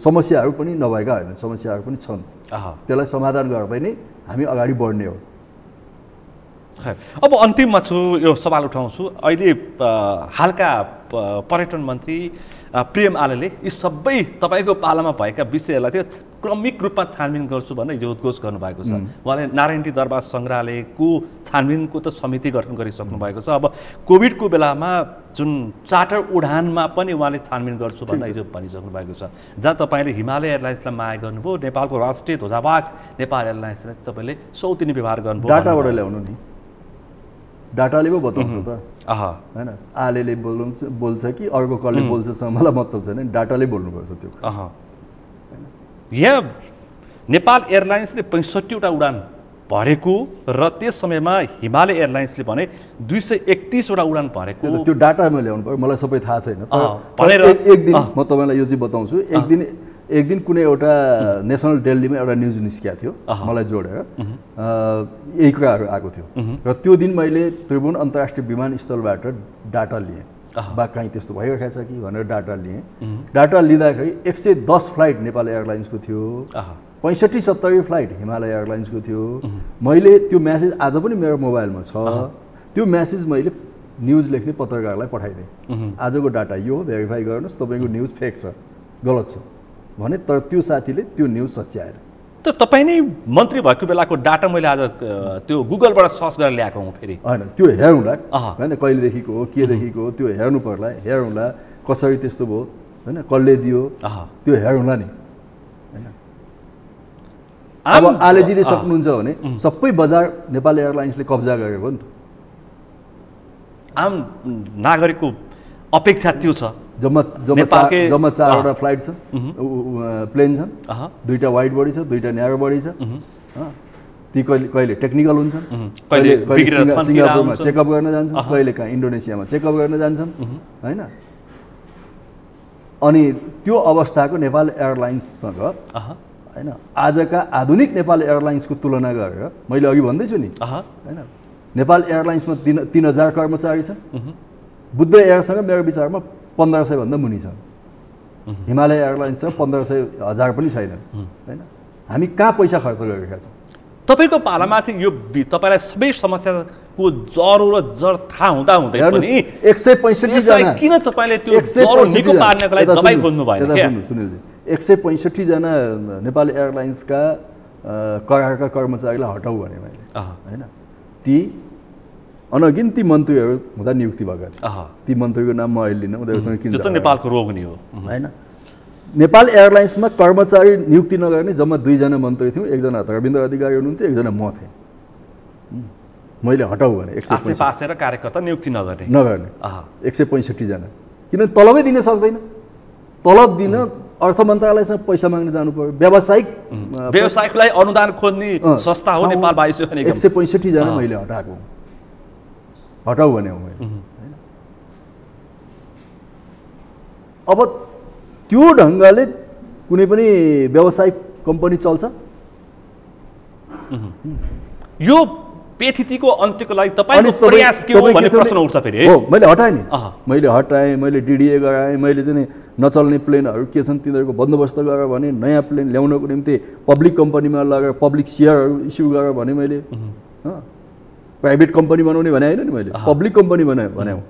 समस्याहरू पनि नभएका होइन समस्याहरू पनि छन् त्यसलाई समाधान गर्दै नै हामी अगाडि बढ्ने हो अब अन्तिममा छु यो सवाल उठाउँछु अहिले हालका पर्यटन मन्त्री प्रेम आलेले यी सबै तपाईँको पालामा भएका विषयहरूलाई चाहिँ क्रमिक रूपमा छानबिन गर्छु भनेर यो उद्घोष गर्नुभएको छ उहाँले नारायणी दरबार सङ्ग्रहालयको छानबिनको त समिति गठन गरिसक्नु भएको छ अब कोभिडको बेलामा जुन चार्टर उडानमा पनि उहाँले छानबिन गर्छु भनेर भनिसक्नु भएको छ जहाँ तपाईँले हिमालय एयरलाइन्सलाई माया गर्नुभयो नेपालको राष्ट्रिय ध्वजावाहक नेपाल एयरलाइन्सलाई तपाईँले सौतिनी व्यवहार गर्नुभयो डाटाबाट ल्याउनु नि डाटाले पो बताउँछ त हैन आलेले बोल्छ कि अर्को कसले बोल्छ मलाई मतलब छैन डाटाले बोल्नुपर्छ त्यो यहाँ नेपाल एयरलाइन्सले 65वटा उडान भरेको र त्यस समयमा हिमालय एयरलाइन्सले भने 231वटा उडान भरेको त्यो डाटामा ल्याउनु पर्यो मलाई सबै थाहा छैन एक दिन म तपाईँलाई यो चाहिँ बताउँछु एक दिन कुनै एउटा नेसनल दिल्लीमा एउटा न्युज निस्किएको थियो मलाई जोडेर यही कुराहरू आएको थियो र त्यो दिन मैले त्रिभुवन अन्तर्राष्ट्रिय विमानस्थलबाट डाटा लिएँ बा कहीँ त्यस्तो भइरहेको छ कि भनेर डाटा लिएँ डाटा लिँदाखेरि 110 फ्लाइट नेपाल एयरलाइन्सको थियो 65-70 फ्लाइट हिमालय एयरलाइन्सको थियो मैले त्यो म्यासेज आज पनि मेरो मोबाइलमा छ त्यो म्यासेज मैले न्युज लेख्ने पत्रकारलाई पठाइदिएँ आजको डाटा यो भेरिफाई गर्नुहोस् तपाईँको न्युज फेक छ गलत छ भने तर त्यो साथीले त्यो न्युज सच्याएर त तपाईँ नै मन्त्री भएको बेलाको डाटा मैले आज त्यो गुगलबाट सर्च गरेर ल्याएको हुँ फेरि होइन त्यो हेरौँला होइन कहिलेदेखिको हो केदेखिको हो त्यो हेर्नु पर्ला हेरौँला कसरी त्यस्तो भयो होइन कसले दियो त्यो हेरौँला नि होइन अब आलेजीले सक्नुहुन्छ भने सबै बजार नेपाल एयरलाइन्सले कब्जा गरेको नि त आम नागरिकको अपेक्षा त्यो छ जम्मा 4वटा फ्लाइट छ प्लेन छन् 2टा वाइड बडी छ 2टा न्यारो बडी छ ती कहिले टेक्निकल हुन्छन् कहिले सिङ्गापुरमा चेकअप गर्न जान्छन् कहिले कहाँ इन्डोनेसियामा चेकअप गर्न जान्छन् होइन अनि त्यो अवस्थाको नेपाल एयरलाइन्ससँग होइन आजका आधुनिक नेपाल एयरलाइन्सको तुलना गरेर मैले अघि भन्दैछु नि होइन नेपाल एयरलाइन्समा 3000 कर्मचारी छन्। बुद्ध एयरसँग मेरो विचारमा 1500 भन्दा मुनि छ। हिमालय एयरलाइन्ससँग 1500 1000 पनि छैन हैन। हामी कहाँ पैसा खर्च गरेका छौँ? तपाईको पालामा चाहिँ यो तपाईलाई सबै समस्याको जरो र जड थाहा हुँदा हुँदै पनि 165 जना किन तपाईले त्यो जरो निको पार्नको लागि दबाई खोज्नु भएन के? सुनिलजी 165 जना नेपाल एयरलाइन्सका करारका कर्मचारीलाई हटाऊ भने मैले हैन। ती अनगिन्ती मन्त्रीहरू हुँदा नियुक्ति भएका थिए। ती मन्त्रीको नाम म अहिले लिन उनीहरूसँग किन? त्यो त नेपालको रोग नि हो हैन। नेपाल एयरलाइन्समा कर्मचारी नियुक्ति नगर्ने जम्मा 2 जना मन्त्री थियौँ। एकजना रविन्द्र अधिकारी हुनुहुन्थ्यो, एकजना म थिएँ। मैले हटाऊ भने 165 कार्यकर्ता नियुक्ति नगर्ने 165 जना। किनभने तलबै दिन सक्दैन। तलब दिन अर्थ मन्त्रालयसँग पैसा माग्न जानु पर्यो। व्यवसायलाई अनुदान खोज्ने संस्था हो नेपाल वायुसेवा निगम। 165 जना मैले हटाएको। हटाऊ भने हो मैले। अब त्यो ढङ्गले कुनै पनि व्यावसायिक कम्पनी चल्छ? यो पेथितिको अन्त्यको लागि तपाईको प्रयास के हो भन्ने प्रश्न उठ्छ फेरि। हो मैले हटाएँ नि। मैले हटाएँ, मैले डिडिए गराएँ, मैले चाहिँ नचल्ने प्लेनहरू के छन् तिनीहरूको बन्दोबस्त गरेर भने नयाँ प्लेन ल्याउनको निम्ति पब्लिक कम्पनीमा लगेर पब्लिक सेयरहरू इस्यु गरेर भने मैले प्राइभेट कम्पनी बनाउने भने होइन नि मैले पब्लिक कम्पनी बनाऊँ।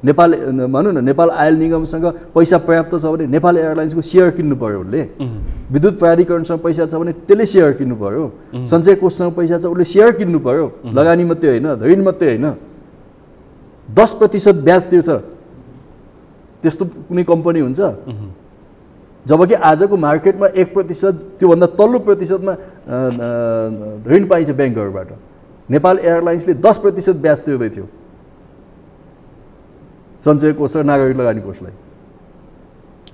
नेपाल भनौँ न नेपाल आयल निगमसँग पैसा पर्याप्त छ भने नेपाल एयरलाइन्सको सेयर किन्नु पर्यो उसले। विद्युत प्राधिकरणसँग पैसा छ भने त्यसले सेयर किन्नु पर्यो। सञ्चय कोषसँग पैसा छ उसले सेयर किन्नु पर्यो। लगानी मात्रै होइन, ऋण मात्रै होइन। 10% ब्याज तिर्छ त्यस्तो कुनै कम्पनी हुन्छ? जबकि आजको मार्केटमा 1% त्योभन्दा तल्लो प्रतिशतमा ऋण पाइन्छ ब्याङ्कहरूबाट। नेपाल एयरलाइन्सले 10% ब्याज तिर्दै थियो सञ्चय कोष र नागरिक लगानी कोषलाई,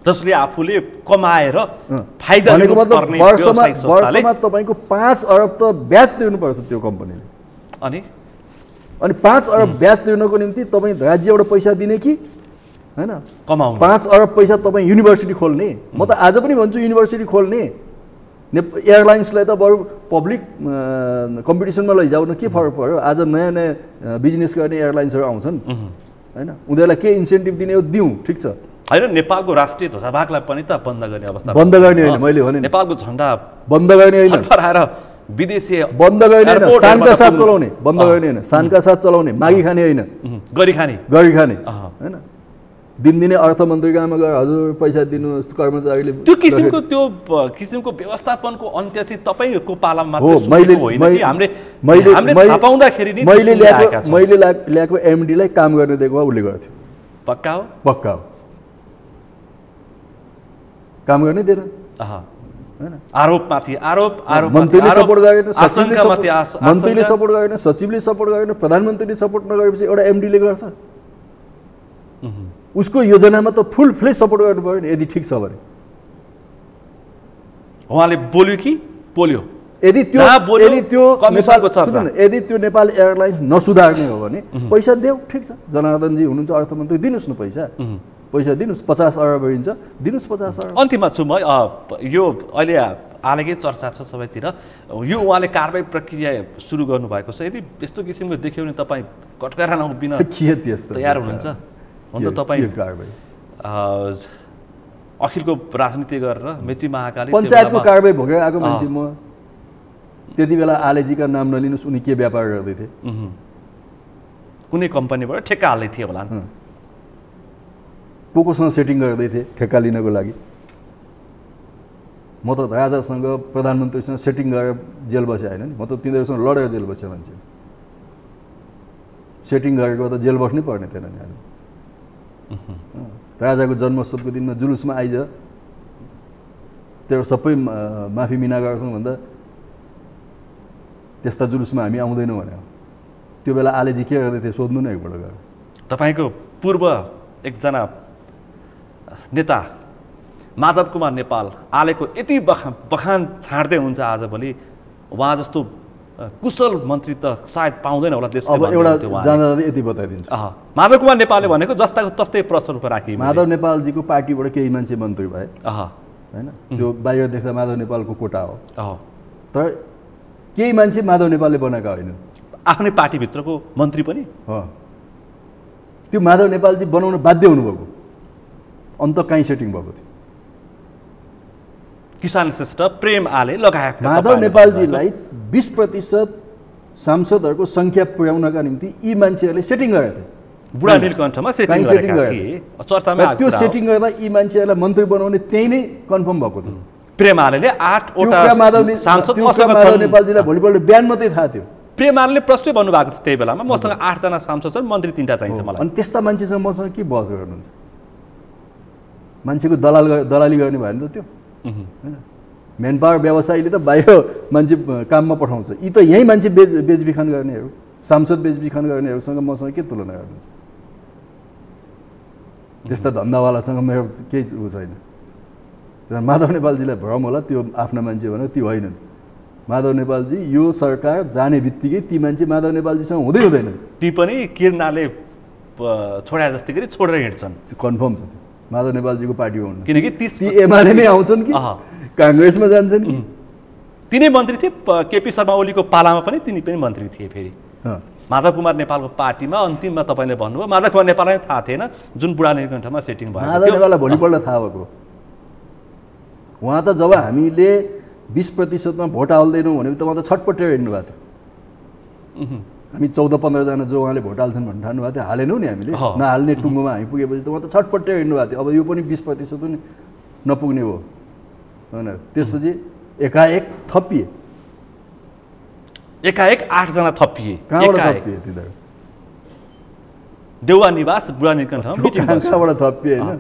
जसले आफूले कमाएर फाइदा लिनु पर्ने वर्षमा तपाईको 5 अरब त ब्याज तिर्नुपर्छ त्यो कम्पनीले। अनि 5 अरब ब्याज तिर्नको निम्ति तपाईँ राज्यबाट पैसा दिने कि हैन कमाउने? 5 अरब पैसा तपाईँ युनिभर्सिटी खोल्ने? म त आज पनि भन्छु युनिभर्सिटी खोल्ने। एयरलाइन्सलाई त बरु पब्लिक कम्पिटिसनमा लैजाउन के फरक पर्यो? आज नयाँ नयाँ बिजनेस गर्ने एयरलाइन्सहरू आउँछन् हैन, उनीहरूलाई के इन्सेन्टिभ दिने हो दिउँ, ठिक छ। हैन नेपालको राष्ट्रिय ध्वजाभागलाई पनि त बन्द गर्ने अवस्था। बन्द गर्ने होइन, मैले भने नेपालको झण्डा बन्द गर्ने होइन, फहराएर विदेशी बन्द गर्ने होइन, शानका साथ चलाउने। बन्द गर्ने होइन, शानका साथ चलाउने, मागी खाने होइन, गरी खाने हैन। दिनदिनै अर्थमन्त्री कहाँमा गएर हजुर पैसा दिनुहोस् कर्मचारीले त्यो किसिमको व्यवस्थापनको अन्त्य चाहिँ तपाईँको पालामा मात्रै होइन कि हामीले थाहा पाउँदाखेरि नि मैले ल्याएको एमडीलाई काम गर्ने दिएको भए उसले गर्थ्यो। पक्का हो? पक्का हो। काम गर्नै दिएन हैन। आरोपमाथि आरोप, मन्त्रीले सपोर्ट गरेन, मन्त्रीले सपोर्ट गरेन, सचिवले सपोर्ट गरेन, प्रधानमन्त्रीले सपोर्ट नगरेपछि एउटा एमडीले गर्छ? उसको योजनामा त फुल फ्लेज सपोर्ट गर्नु पर्यो नि यदि ठिक छ भने। उहाँले बोल्यो कि बोल्यो? यदि त्यो नेपाल एयरलाइन्स नसुधार्ने हो भने पैसा देऊ, ठिक छ। जनार्दनजी हुनुहुन्छ अर्थमन्त्री, दिनुहोस् न पैसा दिनुहोस्। 50 अरब हिँड्छ, दिनुहोस् 50 अरब। अन्तिममा छु म, यो अहिले हालकै चर्चा छ सबैतिर, यो उहाँले कारबाही प्रक्रिया सुरु गर्नुभएको छ। यदि यस्तो किसिमको देख्यो भने तपाईँ कटकरा नउभिन तयार हुनुहुन्छ? अन्त तपाईँ अखिलको राजनीति गरेर मेची महाकाली पञ्चायतको कारबाही भोगेर आएको मान्छे म। त्यति बेला आलेजीका नाम नलिनुहोस्, उनी के व्यापार गर्दै थिए? कुनै कम्पनीबाट ठेक्का हाल्दै थिए होला, कोसँग सेटिङ गर्दै थिए ठेक्का लिनको लागि? म त राजासँग प्रधानमन्त्रीसँग सेटिङ गरेर जेल बसे होइन नि, म त तिनीहरूसँग लडेर जेल बसे मान्छे। सेटिङ गरेको त जेल बस्नै पर्ने थिएन नि हामी। राजाको जन्मोत्सवको दिनमा जुलुसमा आइज त्यो सबै माफी मिना गर्छौँ भन्दा त्यस्ता जुलुसमा हामी आउँदैनौँ भने त्यो बेला आलेजी के गर्दै थिए सोध्नु न एकपल्ट गएर। तपाईँको पूर्व एकजना नेता माधव कुमार नेपाल आलेको यति बखान छाड्दै हुन्छ आजभोलि, उहाँ जस्तो कुशल मन्त्री त सायद पाउँदैन होला देशले। अब एउटा जाँदा यति बताइदिन्छु, माधव कुमार नेपालले भनेको जस्ताको तस्तै प्रश्न रूपमा राखी माधव नेपालजीको पार्टीबाट केही मान्छे मन्त्री भए होइन, त्यो बाहिर देख्दा माधव नेपालको कोटा हो, तर केही मान्छे माधव नेपालले बनाएका होइनन्। आफ्नै पार्टीभित्रको मन्त्री पनि त्यो माधव नेपालजी बनाउन बाध्य हुनुभएको अन्त कहीँ सेटिङ भएको थियो किसान श्रेष्ठ प्रेम आले लगायत माधव नेपालजीलाई 20% सांसदहरूको सङ्ख्या पुर्याउनका निम्ति यी मान्छेहरूले सेटिङ गरेका थिए बुढा नीलकण्ठमा सेटिङ गरेका थिए चर्चामा त्यो सेटिङ गर्दा यी मान्छेहरूलाई मन्त्री बनाउने त्यही नै कन्फर्म भएको थियो प्रेम आलेले 8 वटा सांसद माधव नेपालजीलाई भोलिपल्ट बिहान मात्रै थाहा थियो प्रेम आलेले प्रश्नै भन्नुभएको थियो त्यही बेलामा मसँग 8 जना सांसद छन् मन्त्री 3टा चाहिन्छ मलाई अनि त्यस्ता मान्छेसँग मसँग के बहस गर्नुहुन्छ मान्छेको दलाली गर्ने भयो नि त त्यो हैन मेन पावर व्यवसायीले त बाहिर मान्छे काममा पठाउँछ यी त यही मान्छे बेचबिखन गर्नेहरू सांसद बेचबिखन गर्नेहरूसँग मसँग के तुलना गर्नुहुन्छ त्यस्ता धन्दावालासँग मेरो केही उ छैन माधव नेपालजीलाई भ्रम होला त्यो आफ्ना मान्छे भनेर त्यो होइनन् माधव नेपालजी यो सरकार जाने बित्तिकै ती मान्छे माधव नेपालजीसँग हुँदैन ती पनि किर्नाले छोडा जस्तै गरी छोडेर हिँड्छन् कन्फर्म छ माधव नेपालजीको पार्टी हो किनकि ती एमाले नै आउँछन् कि काङ्ग्रेसमा जान्छन् कि तिनै मन्त्री थिए केपी शर्मा ओलीको पालामा पनि तिनी पनि मन्त्री थिए फेरि माधव कुमार नेपालको पार्टीमा अन्तिममा तपाईँले भन्नुभयो माधव कुमार नेपाललाई थाहा थिएन जुन बुढा नीलकण्ठमा सेटिङ भयो माधव नेपाललाई भोलिपल्ट थाहा भएको उहाँ त जब हामीले 20%मा भोट हाल्दैनौँ भने त उहाँ त छटपटेर हिँड्नु भएको थियो हामी 14-15 जना जो उहाँले भोट हाल्छन् भन्ने ठान्नु भएको थियो हालेनौँ नि हामीले नहाल्ने टुङ्गोमा हामी पुगेपछि त उहाँ त छटपटेर हिँड्नु भएको थियो अब यो पनि 20% पनि नपुग्ने हो होइन त्यसपछि एकाएक थपिए एकाएक 8 जना थपिए कहाँबाट थपिए तिनीहरू देउवा निवास बुढा नीलकण्ठमा मिटिङ कहाँबाट थपिए होइन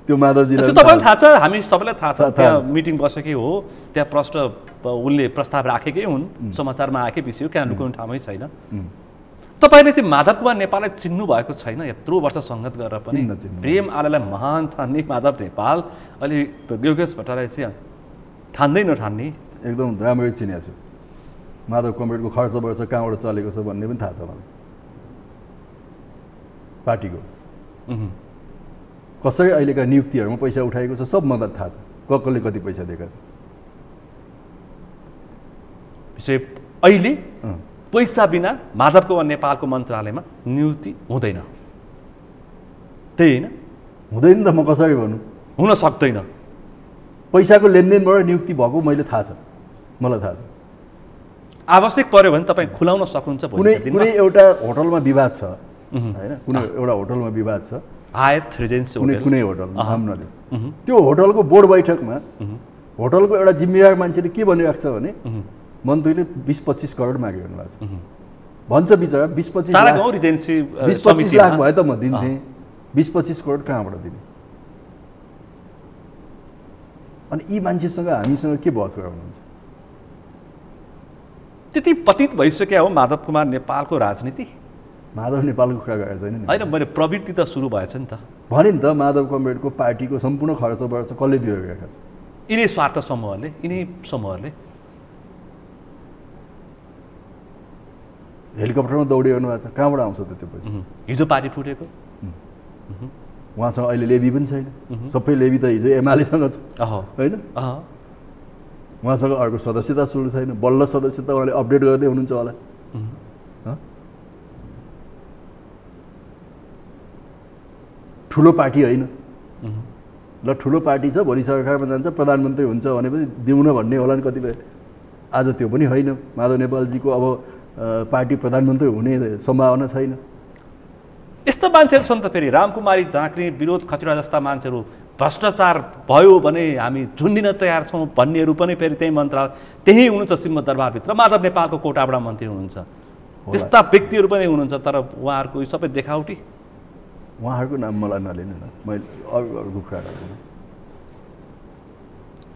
त्यो माधवजीलाई त्यो तपाईँलाई थाहा छ हामी सबैलाई थाहा छ त्यहाँ मिटिङ बसेकै हो त्यहाँ प्रश्न उनले प्रस्ताव राखेकै हुन् समाचारमा आएकै विषय हो कहाँ लुकाउने ठाउँमै छैन तपाईँले चाहिँ माधव कुमार नेपाललाई चिन्नु भएको छैन यत्रो वर्ष सङ्गत गरेर पनि प्रेम आलेलाई महान ठान्ने माधव नेपाल अहिले योगेश भट्टराई चाहिँ ठान्दै नठान्ने एकदम राम्ररी चिनेको छु माधव कमरेडको खर्च वर्ष कहाँबाट चलेको छ भन्ने पनि थाहा छ मलाई पार्टीको कसरी अहिलेका नियुक्तिहरूमा पैसा उठाएको छ सब मलाई थाहा छ कसले कति पैसा दिएका छ विषय अहिले पैसा बिना माधव कुमार नेपालको मन्त्रालयमा नियुक्ति हुँदैन त्यही होइन हुँदैन त म कसरी भन्नु हुन सक्दैन पैसाको लेनदेनबाट नियुक्ति भएको मैले थाहा छ मलाई थाहा छ आवश्यक पर्यो भने तपाईँ खुलाउन सक्नुहुन्छ कुनै एउटा होटलमा विवाद छ होइन कुनै एउटा होटलमा विवाद छ आयत रिजेन्सी कुनै होटल नाम नलिउ त्यो होटलको बोर्ड बैठकमा होटलको एउटा जिम्मेवार मान्छेले के भनिरहेको छ भने मन्त्रीले 20-25 करोड मागिरहनु भएको छ भन्छ बिचरा 20-25 लाख भए त म दिन्थेँ 20-25 करोड कहाँबाट दिने अनि यी मान्छेसँग हामीसँग के बहस गराउनुहुन्छ त्यति पतित भइसक्यो हो माधव कुमार नेपालको राजनीति माधव नेपालको कुरा गरेर छैन नि होइन मैले प्रवृत्ति त सुरु भएछ नि त भने नि त माधव कमरेडको पार्टीको सम्पूर्ण खर्च वर्च कसले बिहोरेका छ यिनै स्वार्थ समूहहरूले यिनै समूहहरूले हेलिकप्टरमा दौडिरहनु भएको छ कहाँबाट आउँछ त त्यो पैसा हिजो पार्टी फुटेको उहाँसँग अहिले लेबी पनि छैन सबै लेबी त हिजो एमालेसँग छ होइन उहाँसँग अर्को सदस्यता सुरु छैन बल्ल सदस्यता उहाँले अपडेट गर्दै हुनुहुन्छ होला ठुलो पार्टी होइन ल ठुलो पार्टी छ भोलि सरकारमा जान्छ प्रधानमन्त्री हुन्छ भने पनि दिउन भन्ने होला नि कतिपय आज त्यो पनि होइन माधव नेपालजीको अब पार्टी प्रधानमन्त्री हुने सम्भावना छैन यस्ता मान्छेहरू छन् त फेरि रामकुमारी झाँक्री विरोध खतिवडा जस्ता मान्छेहरू भ्रष्टाचार भयो भने हामी झुन्डिन तयार छौँ भन्नेहरू पनि फेरि त्यही मन्त्रालय त्यही हुनुहुन्छ सिंहदरबारभित्र माधव नेपालको कोटाबाट मन्त्री हुनुहुन्छ त्यस्ता व्यक्तिहरू पनि हुनुहुन्छ तर उहाँहरूको सबै देखावटी उहाँहरूको नाम मलाई नलिनु न मैले अरू कुरा गर्दिनँ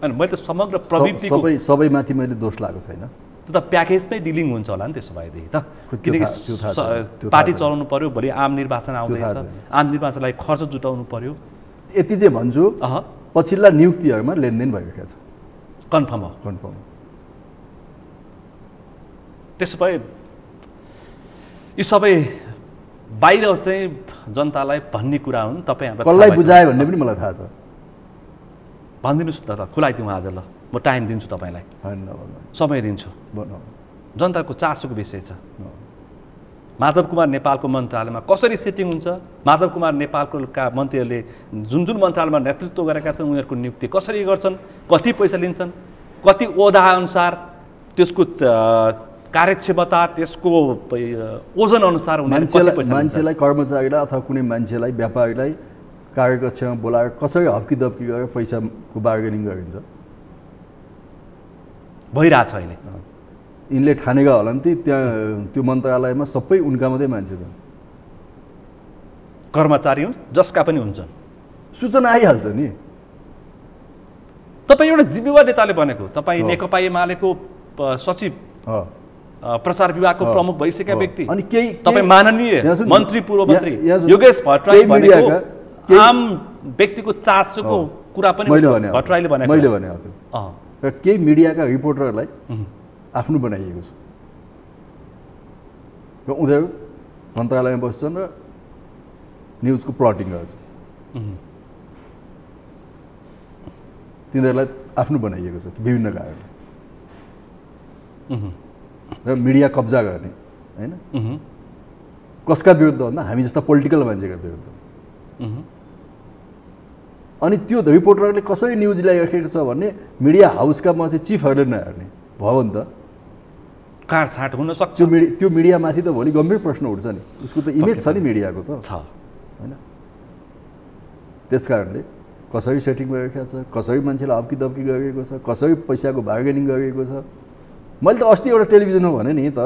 अनि मैले त समग्र प्रवृत्तिको सबैमाथि मैले दोष लागेको छैन त्यो त प्याकेजमै डिलिङ हुन्छ होला नि त्यसो भएदेखि त किनकि पार्टी चलाउनु पर्यो भोलि आम निर्वाचन आउँदैछ आम निर्वाचनलाई खर्च जुटाउनु पर्यो यति चाहिँ भन्छु पछिल्ला नियुक्तिहरूमा लेनदेन भइरहेको छ कन्फर्म हो त्यसो भए यी सबै बाहिर चाहिँ जनतालाई भन्ने कुरा हुन् तपाईँ हाम्रो कसलाई बुझायो भन्ने पनि मलाई थाहा छ भनिदिनुहोस् न त खुलाइदिउँ आज ल म टाइम दिन्छु तपाईँलाई समय दिन्छु जनताको चासोको विषय छ माधव कुमार नेपालको मन्त्रालयमा कसरी सेटिङ हुन्छ, माधव कुमार नेपालका मन्त्रीहरूले जुन जुन मन्त्रालयमा नेतृत्व गरेका छन् उनीहरूको नियुक्ति कसरी गर्छन्, कति पैसा लिन्छन्, कति ओदा अनुसार त्यसको कार्यक्षमता, त्यसको ओजन अनुसार मान्छेलाई कर्मचारीलाई अथवा कुनै मान्छेलाई व्यापारीलाई कार्यकक्षमा बोलाएर कसरी हप्की दप्की गरेर पैसाको बार्गेनिङ गरिन्छ भइरहेछ अहिले। यिनले ठानेका होला नि त्यहाँ त्यो मन्त्रालयमा सबै उनका मात्रै मान्छे छन्, कर्मचारी हुन् जसका पनि हुन्छन्, सूचना आइहाल्छ नि। तपाईँ एउटा जिम्मेवार नेताले बनेको, तपाईँ नेकपा एमालेको सचिव, प्रचार विभागको प्रमुख भइसकेका व्यक्ति, अनि केही तपाईँ माननीय मन्त्री पूर्व मन्त्री योगेश भट्टराई भनेको आम व्यक्तिको चासोको कुरा पनि भट्टराईले भनेको मैले भनेको थियो। र केही मिडियाका रिपोर्टरलाई आफ्नो बनाइएको छ र उनीहरू मन्त्रालयमा बस्छन् र न्युजको प्लटिङ गर्छन्। तिनीहरूलाई आफ्नो बनाइएको छ विभिन्न कारणले र मिडिया कब्जा गर्ने होइन। कसका विरुद्ध भन्दा हामी जस्ता पोलिटिकल मान्छेका विरुद्ध। अनि त्यो रिपोर्टरले कसरी न्युज ल्याइराखेको छ भने मिडिया हाउसका मान्छे चिफहरूले नहेर्ने भयो नि त, काटछाँट हुन सक्छ। त्यो मिडियामाथि त भोलि गम्भीर प्रश्न उठ्छ नि, उसको त इमेज छ नि मिडियाको त छ होइन। त्यस कारणले कसरी सेटिङ गरिरहेको छ, कसरी मान्छेलाई हप्की दप्की गरिएको छ, कसरी पैसाको बार्गेनिङ गरिएको छ। मैले त अस्ति एउटा टेलिभिजनमा भने नि त,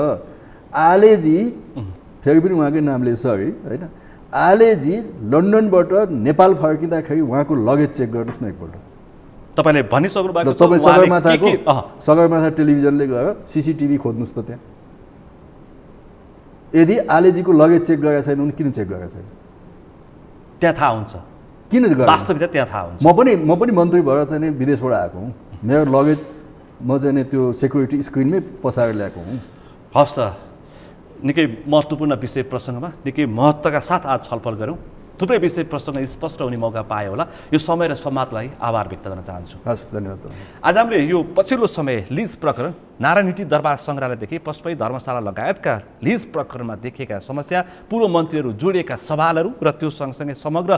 आलेजी फेरि पनि उहाँकै नामले सरी होइन, आलेजी लन्डनबाट नेपाल फर्किँदाखेरि उहाँको लगेज चेक गर्नुहोस् न एकपल्ट। तपाईँले भनिसक्नु भएको छ, तपाईँ सगरमाथा टेलिभिजनले गएर सिसिटिभी खोज्नुहोस् त त्यहाँ। यदि आलेजीको लगेज चेक गरेका छैन भने किन चेक गरेका छैन त्यहाँ थाहा हुन्छ, किन वास्तविकता त्यहाँ थाहा हुन्छ। म पनि मन्त्री भएर चाहिँ नि विदेशबाट आएको हुँ, मेरो लगेज म चाहिँ नि त्यो सेक्युरिटी स्क्रिनमै पसाएर ल्याएको हुँ। हस् त, निकै महत्त्वपूर्ण विषय प्रसङ्गमा निकै महत्त्वका साथ आज छलफल गऱ्यौँ। थुप्रै विषय प्रसङ्ग स्पष्ट हुने मौका पायो होला। यो समय र समाजलाई आभार व्यक्त गर्न चाहन्छु। हस्, धन्यवाद। आज हामीले यो पछिल्लो समय लिज प्रकरण, नारायणहिटी दरबार सङ्ग्रहालयदेखि पशुपति धर्मशाला लगायतका लिज प्रकरणमा देखिएका समस्या, पूर्व मन्त्रीहरू जोडिएका सवालहरू र त्यो सँगसँगै समग्र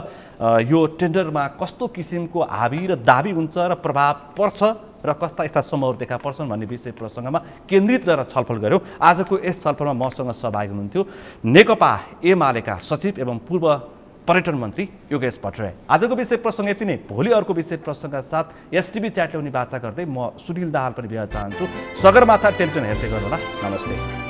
यो टेन्डरमा कस्तो किसिमको हाबी र दाबी हुन्छ र प्रभाव पर्छ र कस्ता यस्ता समूहहरू देखा पर्छन् भन्ने विषय प्रसङ्गमा केन्द्रित रहेर छलफल गऱ्यौँ। आजको यस छलफलमा मसँग सहभागी हुनुहुन्थ्यो नेकपा एमालेका सचिव एवं पूर्व पर्यटन मन्त्री योगेश भट्टराई। आजको विषय प्रसङ्ग यति नै। भोलि अर्को विषय प्रसङ्गका साथ एसटिभी च्याट ल्याउने बाचा गर्दै म सुनिल दाहाल पनि बिहान चाहन्छु। सगरमाथा टेलिभिजन हेर्दै गर्नुहोला। नमस्ते।